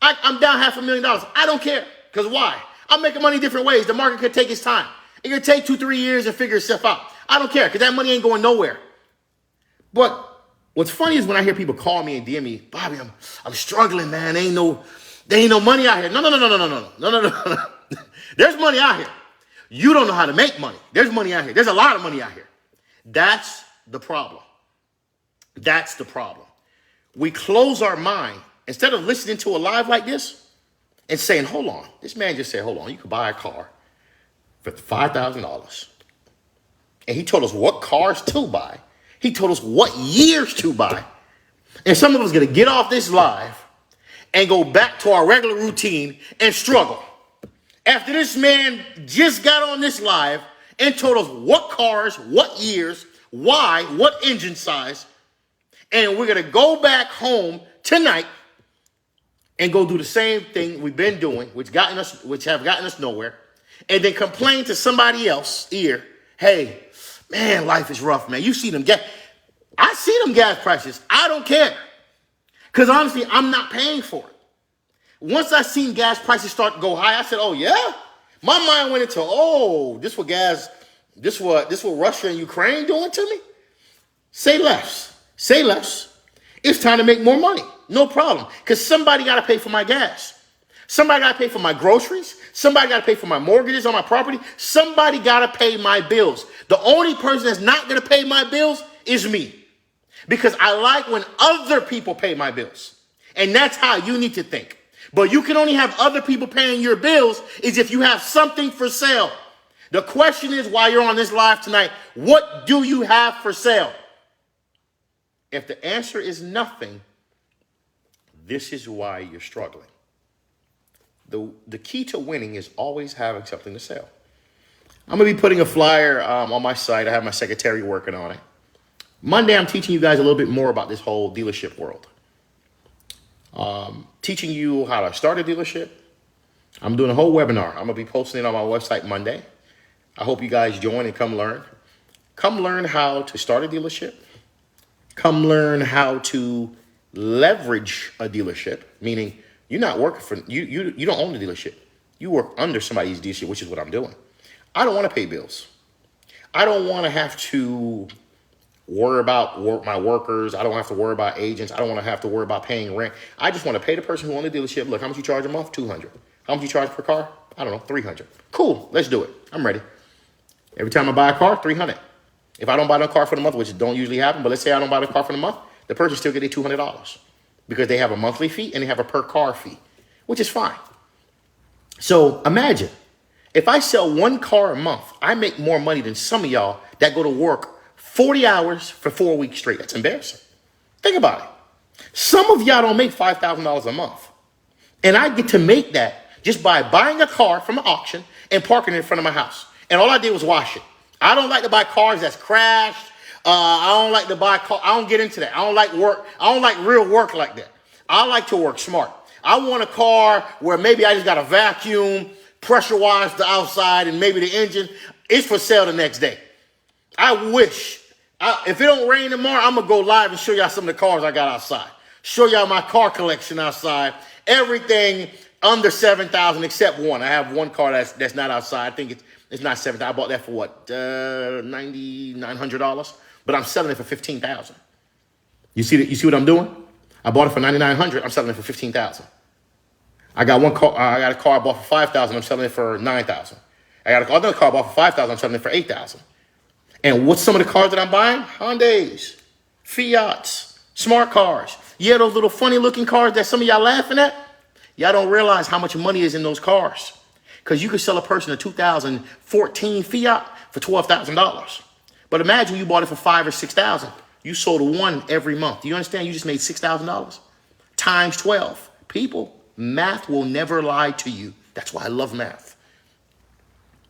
[SPEAKER 1] I'm down $500,000. I don't care. Because why? I'm making money different ways. The market could take its time. It could take 2-3 years and figure itself out. I don't care because that money ain't going nowhere. But what's funny is when I hear people call me and DM me, Bobby, I'm struggling, man. There ain't no money out here. No. There's money out here. You don't know how to make money. There's money out here. There's a lot of money out here. That's the problem. We close our mind. Instead of listening to a live like this and saying, hold on. This man just said, hold on. You could buy a car for $5,000. And he told us what cars to buy. He told us what years to buy. And some of us are going to get off this live and go back to our regular routine and struggle. After this man just got on this live and told us what cars, what years, why, what engine size, and we're going to go back home tonight and go do the same thing we've been doing, which have gotten us nowhere, and then complain to somebody else here, hey, man, life is rough, man. You see them I see them gas prices. I don't care. Because honestly, I'm not paying for it. Once I seen gas prices start to go high, I said, oh, yeah? My mind went into, this what Russia and Ukraine doing to me? Say less. It's time to make more money. No problem. Because somebody got to pay for my gas. Somebody got to pay for my groceries. Somebody got to pay for my mortgages on my property. Somebody got to pay my bills. The only person that's not going to pay my bills is me. Because I like when other people pay my bills. And that's how you need to think. But you can only have other people paying your bills is if you have something for sale. The question is, while you're on this live tonight, what do you have for sale? If the answer is nothing, this is why you're struggling. The key to winning is always having something to sell. I'm going to be putting a flyer on my site. I have my secretary working on it. Monday, I'm teaching you guys a little bit more about this whole dealership world. Teaching you how to start a dealership. I'm doing a whole webinar. I'm going to be posting it on my website Monday. I hope you guys join and come learn. Come learn how to start a dealership. Come learn how to leverage a dealership, meaning you're not working for, you don't own the dealership. You work under somebody's dealership, which is what I'm doing. I don't want to pay bills. I don't want to have to worry about my workers. I don't have to worry about agents. I don't want to have to worry about paying rent. I just want to pay the person who owns the dealership. Look, how much you charge a month? $200. How much you charge per car? I don't know, $300. Cool, let's do it. I'm ready. Every time I buy a car, $300. If I don't buy no car for the month, which don't usually happen, but let's say I don't buy the car for the month, the person still get $200 because they have a monthly fee and they have a per car fee, which is fine. So imagine if I sell one car a month, I make more money than some of y'all that go to work 40 hours for 4 weeks straight. That's embarrassing. Think about it. Some of y'all don't make $5,000 a month. And I get to make that just by buying a car from an auction and parking it in front of my house. And all I did was wash it. I don't like to buy cars that's crashed. I don't like to buy cars. I don't get into that. I don't like work. I don't like real work like that. I like to work smart. I want a car where maybe I just got a vacuum, pressure wash the outside, and maybe the engine. It's for sale the next day. I wish. If it don't rain tomorrow, I'm going to go live and show y'all some of the cars I got outside. Show y'all my car collection outside. Everything under $7,000 except one. I have one car that's not outside. I think it's not $7,000. I bought that for what? $9,900. But I'm selling it for $15,000. You see that? You see what I'm doing? I bought it for $9,900. I'm selling it for $15,000. I got one car. I got a car I bought for $5,000. I'm selling it for $9,000. I got another car I bought for $5,000. I'm selling it for $8,000. And what's some of the cars that I'm buying? Hyundais, Fiats, smart cars. Yeah, those little funny looking cars that some of y'all laughing at. Y'all don't realize how much money is in those cars. Because you could sell a person a 2014 Fiat for $12,000. But imagine you bought it for $5,000 or $6,000. You sold one every month. Do you understand? You just made $6,000 times 12. People, math will never lie to you. That's why I love math.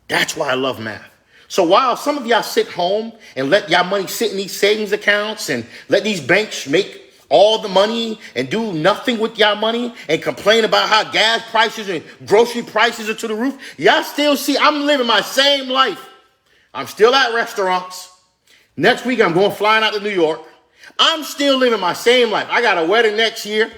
[SPEAKER 1] That's why I love math. So while some of y'all sit home and let y'all money sit in these savings accounts and let these banks make all the money and do nothing with y'all money and complain about how gas prices and grocery prices are to the roof, y'all still see I'm living my same life. I'm still at restaurants. Next week, I'm flying out to New York. I'm still living my same life. I got a wedding next year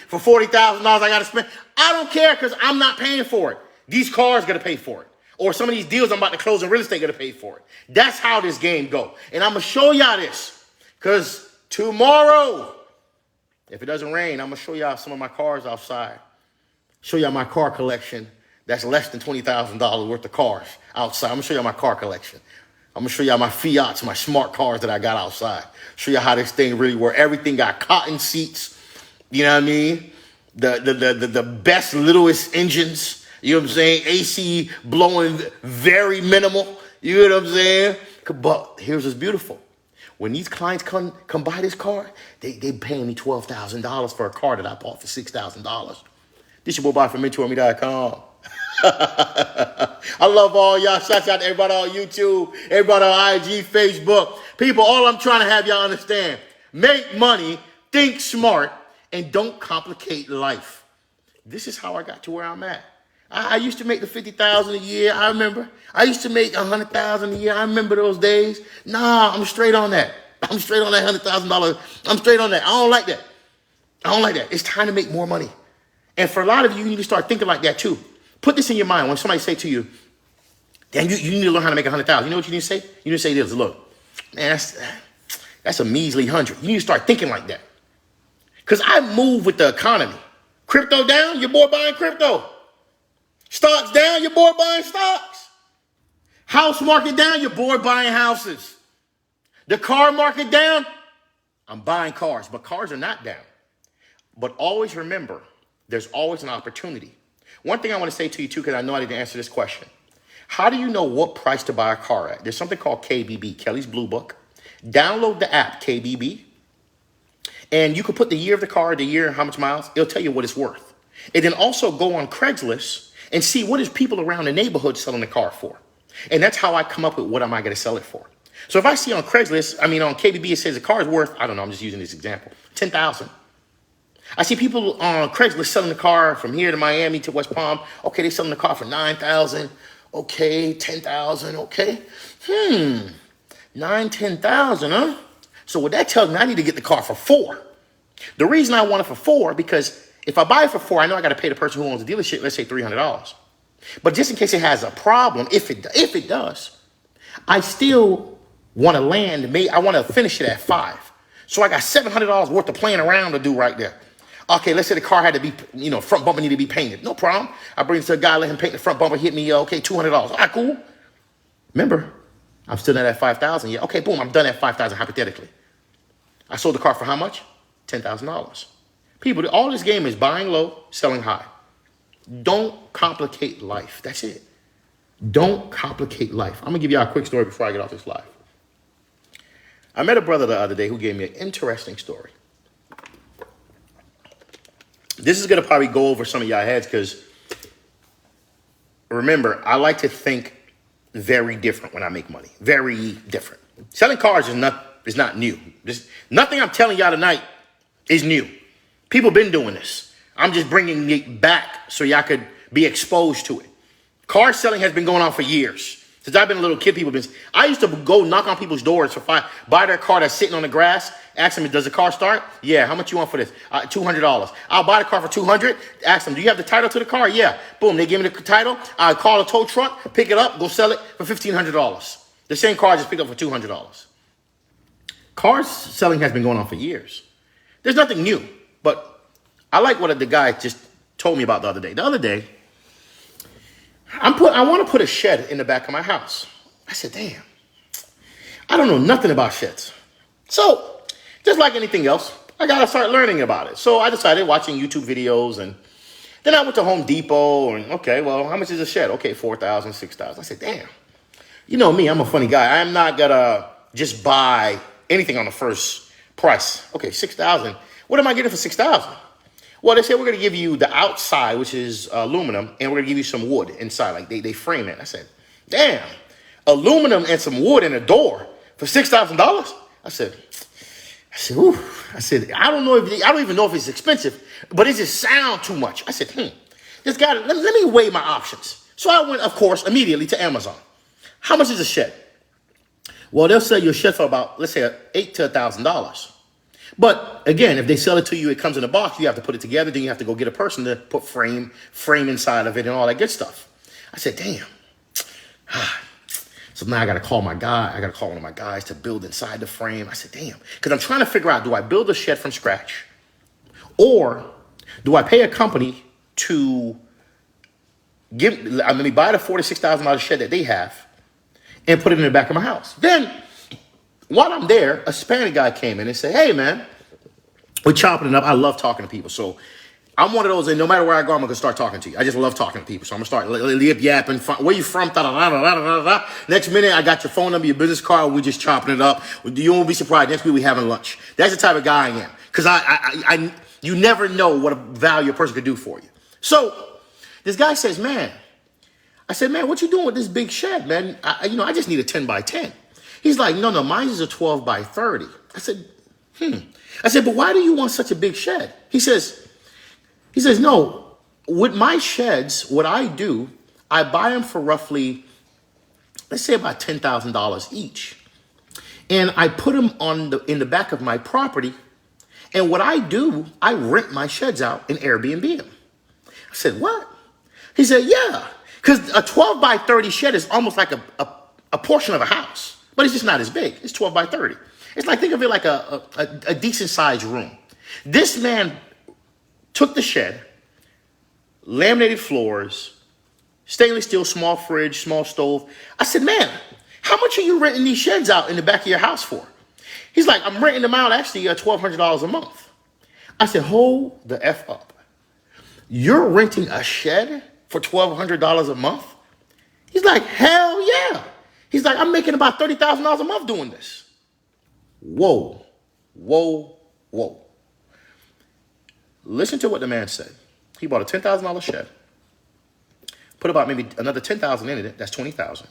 [SPEAKER 1] for $40,000 I got to spend. I don't care because I'm not paying for it. These cars got to pay for it. Or some of these deals I'm about to close in real estate got to pay for it. That's how this game go. And I'm going to show y'all this because tomorrow, if it doesn't rain, I'm going to show y'all some of my cars outside. Show y'all my car collection that's less than $20,000 worth of cars outside. I'm going to show y'all my car collection. I'm going to show y'all my Fiats, my smart cars that I got outside. Show y'all how this thing really works. Everything got cotton seats. You know what I mean? The best, littlest engines. You know what I'm saying? AC blowing very minimal. You know what I'm saying? But here's what's beautiful. When these clients come buy this car, they paying me $12,000 for a car that I bought for $6,000. This your boy Bob from Mentourme.com. I love all y'all. Shout out to everybody on YouTube, everybody on IG, Facebook. People, all I'm trying to have y'all understand, make money, think smart, and don't complicate life. This is how I got to where I'm at. I used to make the $50,000 a year. I remember. I used to make $100,000 a year. I remember those days. Nah, I'm straight on that. I'm straight on that $100,000. I'm straight on that. I don't like that. I don't like that. It's time to make more money. And for a lot of you, you need to start thinking like that too. Put this in your mind when somebody say to you, "Damn, you need to learn how to make $100,000." You know what you need to say? You need to say this. Look, man, that's a measly 100. You need to start thinking like that. Because I move with the economy. Crypto down, your boy buying crypto. Stocks down, your boy buying stocks. House market down, your boy buying houses. The car market down, I'm buying cars. But cars are not down. But always remember, there's always an opportunity. One thing I want to say to you, too, because I know I didn't answer this question. How do you know what price to buy a car at? There's something called KBB, Kelly's Blue Book. Download the app, KBB. And you can put the year of the car, the year, and how much miles. It'll tell you what it's worth. And then also go on Craigslist and see what is people around the neighborhood selling the car for. And that's how I come up with what am I going to sell it for. So if I see on Craigslist, on KBB, it says the car is worth, I don't know, I'm just using this example, $10,000. I see people on Craigslist selling the car from here to Miami to West Palm. Okay, they're selling the car for $9,000. Okay, $10,000. Okay. 10,000, huh? So what that tells me, I need to get the car for $4,000. The reason I want it for $4,000, because if I buy it for $4,000, I know I got to pay the person who owns the dealership, let's say $300. But just in case it has a problem, if it does, I still want to land. I want to finish it at $5,000. So I got $700 worth of playing around to do right there. Okay, let's say the car had to be, front bumper needed to be painted. No problem. I bring it to a guy, let him paint the front bumper, hit me, okay, $200. All right, cool. Remember, I'm still not at $5,000 yet. Okay, boom, I'm done at $5,000 hypothetically. I sold the car for how much? $10,000. People, all this game is buying low, selling high. Don't complicate life. That's it. Don't complicate life. I'm going to give you a quick story before I get off this live. I met a brother the other day who gave me an interesting story. This is going to probably go over some of y'all heads because, remember, I like to think very different when I make money. Very different. Selling cars is not new. Nothing I'm telling y'all tonight is new. People been doing this. I'm just bringing it back so y'all could be exposed to it. Car selling has been going on for years. Since I've been a little kid, I used to go knock on people's doors buy their car that's sitting on the grass, ask them, does the car start? Yeah, how much you want for this? $200. I'll buy the car for $200, ask them, do you have the title to the car? Yeah. Boom, they give me the title, I call a tow truck, pick it up, go sell it for $1,500. The same car I just picked up for $200. Car selling has been going on for years. There's nothing new, but I like what the guy just told me about the other day. The other day, I want to put a shed in the back of my house. I said, damn, I don't know nothing about sheds. So just like anything else, I got to start learning about it. So I decided watching YouTube videos, and then I went to Home Depot and, okay, well, how much is a shed? Okay, $4,000, $6,000. I said, damn, you know me, I'm a funny guy. I'm not going to just buy anything on the first price. Okay, $6,000. What am I getting for $6,000? Well, they said, we're going to give you the outside, which is aluminum, and we're going to give you some wood inside. Like they frame it. I said, damn, aluminum and some wood and a door for $6,000? I said, ooh. I said, I don't even know if it's expensive, but it just sounds too much. I said, this guy, let me weigh my options. So I went, of course, immediately to Amazon. How much is a shed? Well, they'll sell you a shed for about, let's say, $8,000 to $1,000. But again, if they sell it to you, it comes in a box, you have to put it together, then you have to go get a person to put frame inside of it and all that good stuff. I said, damn. So now I got to call my guy. I got to call one of my guys to build inside the frame. I said, damn. Because I'm trying to figure out, do I build a shed from scratch? Or do I pay a company to buy the $46,000 shed that they have and put it in the back of my house? Then, while I'm there, a Hispanic guy came in and said, hey, man, we're chopping it up. I love talking to people. So I'm one of those, and no matter where I go, I'm going to start talking to you. I just love talking to people. So I'm going to start yapping. Where you from? Next minute, I got your phone number, your business card. We're just chopping it up. You won't be surprised. Next week, we're having lunch. That's the type of guy I am. Because you never know what a value a person could do for you. So this guy says, man, I said, man, what you doing with this big shed, man? I just need a 10 by 10. He's like, no, mine is a 12 by 30. I said, I said, but why do you want such a big shed? He says, no, with my sheds, what I do, I buy them for roughly, let's say about $10,000 each. And I put them in the back of my property. And what I do, I rent my sheds out and Airbnb them. I said, what? He said, yeah, because a 12 by 30 shed is almost like a portion of a house. But it's just not as big. It's 12 by 30. It's like, think of it like a decent sized room. This man took the shed, laminated floors, stainless steel, small fridge, small stove. I said, man, how much are you renting these sheds out in the back of your house for? He's like, I'm renting them out actually $1,200 a month. I said, hold the F up. You're renting a shed for $1,200 a month? He's like, hell yeah. He's like, I'm making about $30,000 a month doing this. Whoa. Listen to what the man said. He bought a $10,000 shed, put about maybe another $10,000 in it. That's $20,000.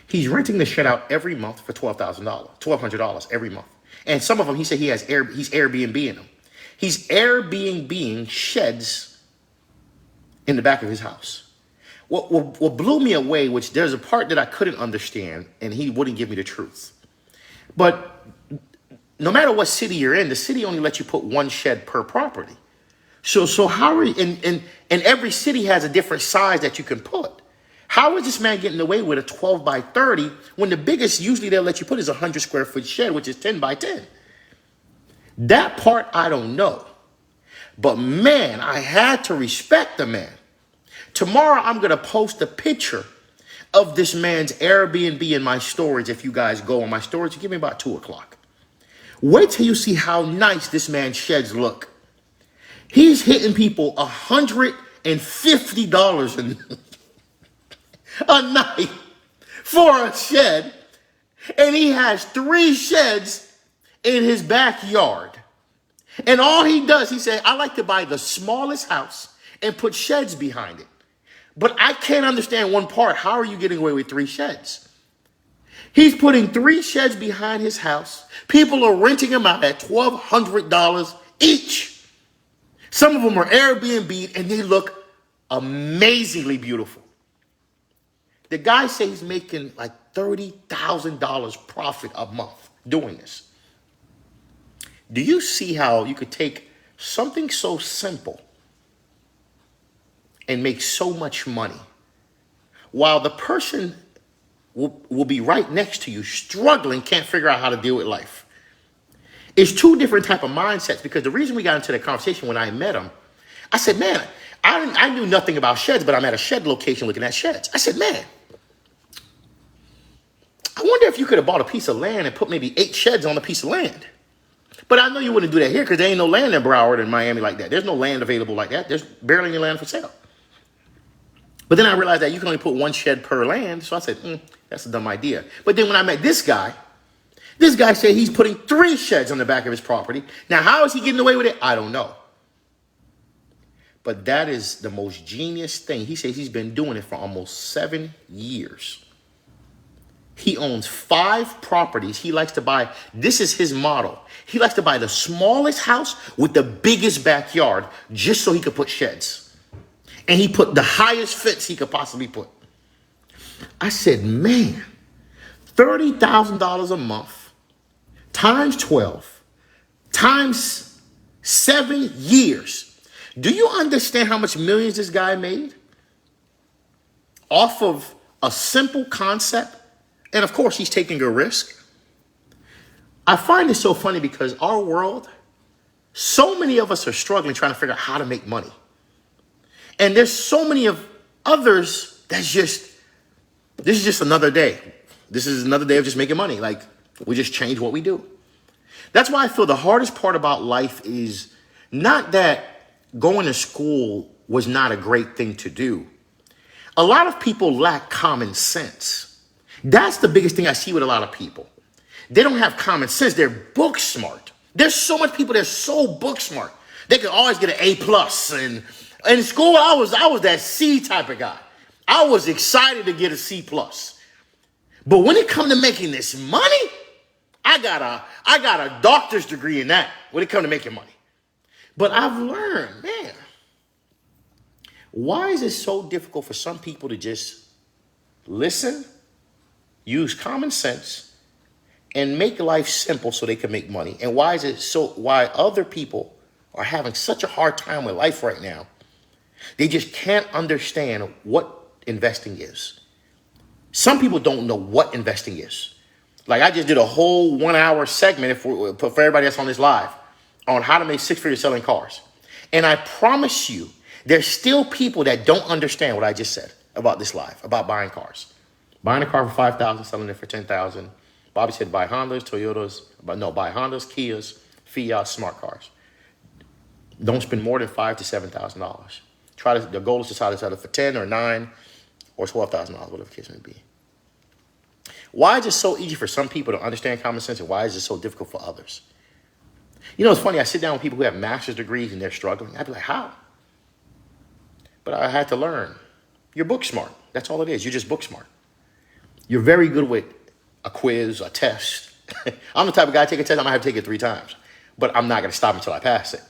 [SPEAKER 1] He's renting the shed out every month for $1,200 every month. And some of them, he said he's Airbnb-ing them. He's Airbnb-ing sheds in the back of his house. What blew me away, which there's a part that I couldn't understand, and he wouldn't give me the truth. But no matter what city you're in, the city only lets you put one shed per property. So how are you, and every city has a different size that you can put. How is this man getting away with a 12 by 30 when the biggest usually they'll let you put is a 100 square foot shed, which is 10 by 10? That part I don't know. But man, I had to respect the man. Tomorrow, I'm going to post a picture of this man's Airbnb in my storage. If you guys go on my storage, give me about 2 o'clock. Wait till you see how nice this man's sheds look. He's hitting people $150 a night for a shed, and he has 3 sheds in his backyard. And all he does, he said, I like to buy the smallest house and put sheds behind it. But I can't understand one part. How are you getting away with 3 sheds? He's putting 3 sheds behind his house. People are renting them out at $1,200 each. Some of them are Airbnb, and they look amazingly beautiful. The guy says he's making like $30,000 profit a month doing this. Do you see how you could take something so simple and make so much money while the person will be right next to you struggling, can't figure out how to deal with life? It's 2 different type of mindsets, because the reason we got into the conversation when I met him, I said, man, I knew nothing about sheds, but I'm at a shed location looking at sheds. I said, man, I wonder if you could have bought a piece of land and put maybe 8 sheds on a piece of land. But I know you wouldn't do that here because there ain't no land in Broward and Miami like that. There's no land available like that. There's barely any land for sale. But then I realized that you can only put 1 shed per land. So I said, that's a dumb idea. But then when I met this guy said he's putting 3 sheds on the back of his property. Now, how is he getting away with it? I don't know. But that is the most genius thing. He says he's been doing it for almost 7 years. He owns 5 properties. He likes to buy, this is his model. He likes to buy the smallest house with the biggest backyard just so he could put sheds. And he put the highest fence he could possibly put. I said, man, $30,000 a month times 12 times 7 years. Do you understand how much millions this guy made off of a simple concept? And of course, he's taking a risk. I find it so funny because our world, so many of us are struggling trying to figure out how to make money. And there's so many of others that's just, this is just another day. This is another day of just making money. Like, we just change what we do. That's why I feel the hardest part about life is not that going to school was not a great thing to do. A lot of people lack common sense. That's the biggest thing I see with a lot of people. They don't have common sense. They're book smart. There's so much people that are so book smart. They can always get an A+. And in school, I was that C type of guy. I was excited to get a C+. But when it comes to making this money, I got a doctor's degree in that when it comes to making money. But I've learned, man, why is it so difficult for some people to just listen, use common sense, and make life simple so they can make money? And why other people are having such a hard time with life right now? They just can't understand what investing is. Some people don't know what investing is. Like, I just did a whole 1-hour segment for everybody that's on this live on how to make 6 figures selling cars. And I promise you, there's still people that don't understand what I just said about this live, about buying cars. Buying a car for $5,000, selling it for $10,000. Bobby said buy Hondas, Toyotas, buy Hondas, Kias, Fiat, smart cars. Don't spend more than $5,000 to $7,000. The goal is to try to sell it for $10,000 or $9,000 or $12,000, whatever the case may be. Why is it so easy for some people to understand common sense, and why is it so difficult for others? You know, it's funny. I sit down with people who have master's degrees and they're struggling. I'd be like, how? But I had to learn. You're book smart. That's all it is. You're just book smart. You're very good with a quiz, a test. I'm the type of guy, take a test, I might have to take it 3 times. But I'm not going to stop until I pass it.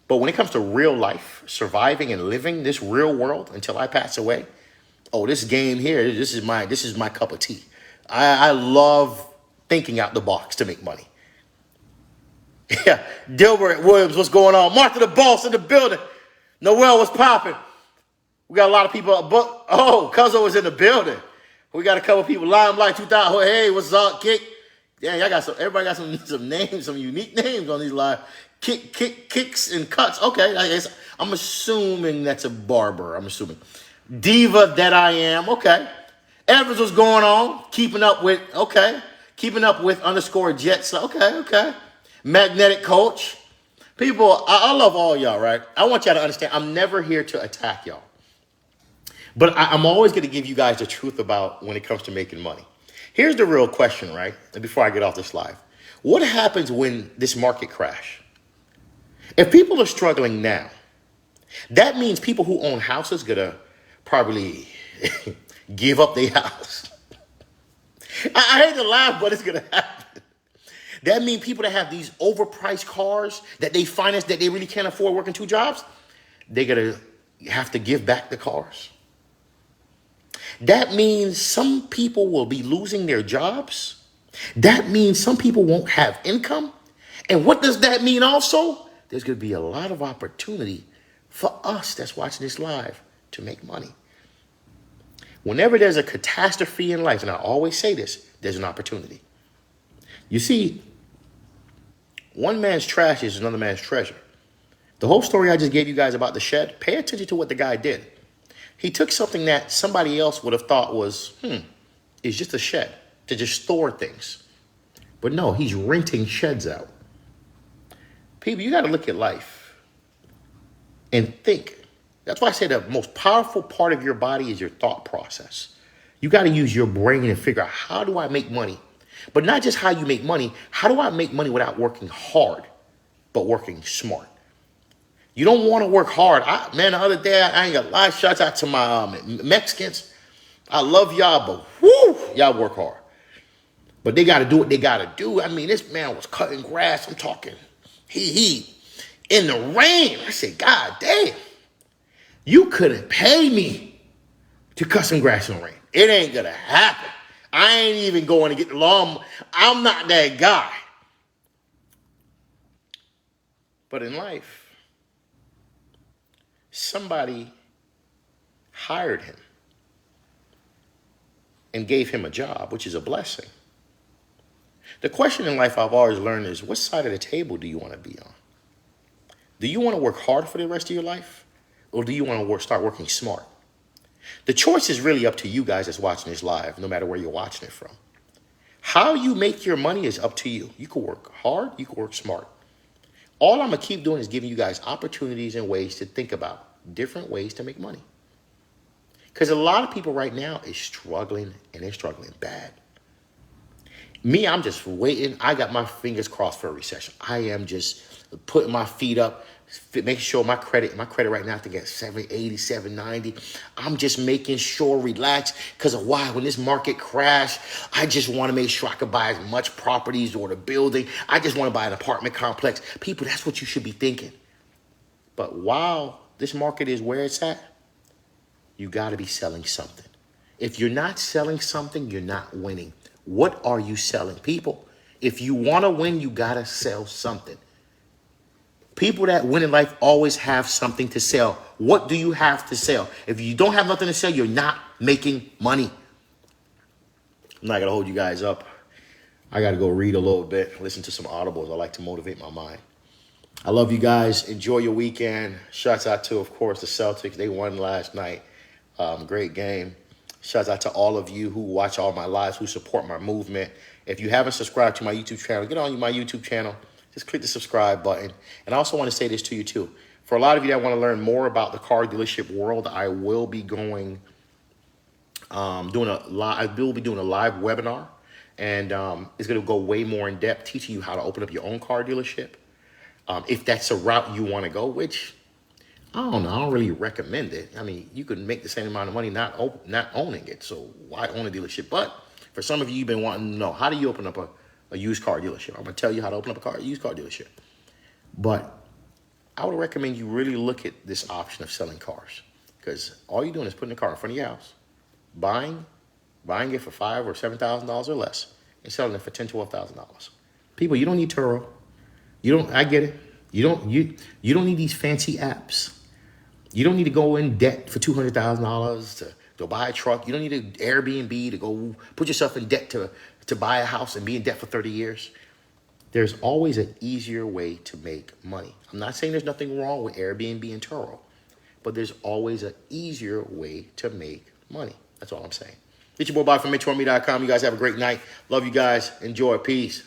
[SPEAKER 1] But when it comes to real life, surviving and living this real world until I pass away, oh, this game here, this is my cup of tea. I love thinking out the box to make money. Yeah, Dilbert Williams, what's going on? Martha the Boss in the building. Noel, what's popping? We got a lot of people. Oh, Cuzzo was in the building. We got a couple people. Limelight 2000. Hey, what's up, Kick? Yeah, everybody got some names, some unique names on these live. Kicks and cuts. Okay, I guess I'm assuming that's a barber. I'm assuming. Diva that I am. Okay. Evans, what's going on? Keeping up with _Jets. Okay. Magnetic Coach. People, I love all y'all, right? I want y'all to understand I'm never here to attack y'all. But I'm always going to give you guys the truth about when it comes to making money. Here's the real question, right? And before I get off this live, what happens when this market crash? If people are struggling now, that means people who own houses gonna probably give up their house. I hate to laugh, but it's gonna happen. That means people that have these overpriced cars that they finance that they really can't afford working 2 jobs, they're gonna have to give back the cars. That means some people will be losing their jobs. That means some people won't have income. And what does that mean also? There's going to be a lot of opportunity for us that's watching this live to make money. Whenever there's a catastrophe in life, and I always say this, there's an opportunity. You see, one man's trash is another man's treasure. The whole story I just gave you guys about the shed, pay attention to what the guy did. He took something that somebody else would have thought was, it's just a shed to just store things. But no, he's renting sheds out. People, you got to look at life and think. That's why I say the most powerful part of your body is your thought process. You got to use your brain and figure out, how do I make money? But not just how you make money. How do I make money without working hard, but working smart? You don't want to work hard. Man, the other day, I ain't got a lot of shots out to my Mexicans. I love y'all, but whoo, y'all work hard. But they got to do what they got to do. I mean, this man was cutting grass. I'm talking, he in the rain. I said, God damn, you couldn't pay me to cut some grass in the rain. It ain't going to happen. I ain't even going to get the lawn. I'm not that guy. But in life, somebody hired him and gave him a job, which is a blessing. The question in life I've always learned is, what side of the table do you want to be on? Do you want to work hard for the rest of your life? Or do you want to start working smart? The choice is really up to you guys that's watching this live, no matter where you're watching it from. How you make your money is up to you. You can work hard, you can work smart. All I'm going to keep doing is giving you guys opportunities and ways to think about different ways to make money. Because a lot of people right now is struggling, and they're struggling bad. Me, I'm just waiting. I got my fingers crossed for a recession. I am just putting my feet up, making sure my credit right now, I think at 780, 790. I'm just making sure, relax, because of why? When this market crash, I just want to make sure I can buy as much properties or the building. I just want to buy an apartment complex. People, that's what you should be thinking. But while this market is where it's at, you got to be selling something. If you're not selling something, you're not winning. What are you selling? People, if you want to win, you got to sell something. People that win in life always have something to sell. What do you have to sell? If you don't have nothing to sell, you're not making money. I'm not going to hold you guys up. I got to go read a little bit, listen to some audibles. I like to motivate my mind. I love you guys. Enjoy your weekend. Shouts out to, of course, the Celtics. They won last night. Great game. Shouts out to all of you who watch all my lives, who support my movement. If you haven't subscribed to my YouTube channel, get on my YouTube channel. Just click the subscribe button. And I also want to say this to you too. For a lot of you that want to learn more about the car dealership world, I will be doing I will be doing a live webinar, and it's going to go way more in depth, teaching you how to open up your own car dealership. If that's a route you want to go, which I don't know, I don't really recommend it. I mean, you could make the same amount of money not owning it, so why own a dealership? But for some of you, you've been wanting to know, how do you open up a used car dealership? I'm going to tell you how to open up a used car dealership. But I would recommend you really look at this option of selling cars, because all you're doing is putting a car in front of your house, buying it for $5,000 or $7,000 or less, and selling it for $10,000 to $12,000. People, you don't need Turo. I get it. You don't need these fancy apps. You don't need to go in debt for $200,000 to go buy a truck. You don't need an Airbnb to go put yourself in debt to buy a house and be in debt for 30 years. There's always an easier way to make money. I'm not saying there's nothing wrong with Airbnb and Turo, but there's always an easier way to make money. That's all I'm saying. It's your boy Bob from Mentourme.com. You guys have a great night. Love you guys. Enjoy. Peace.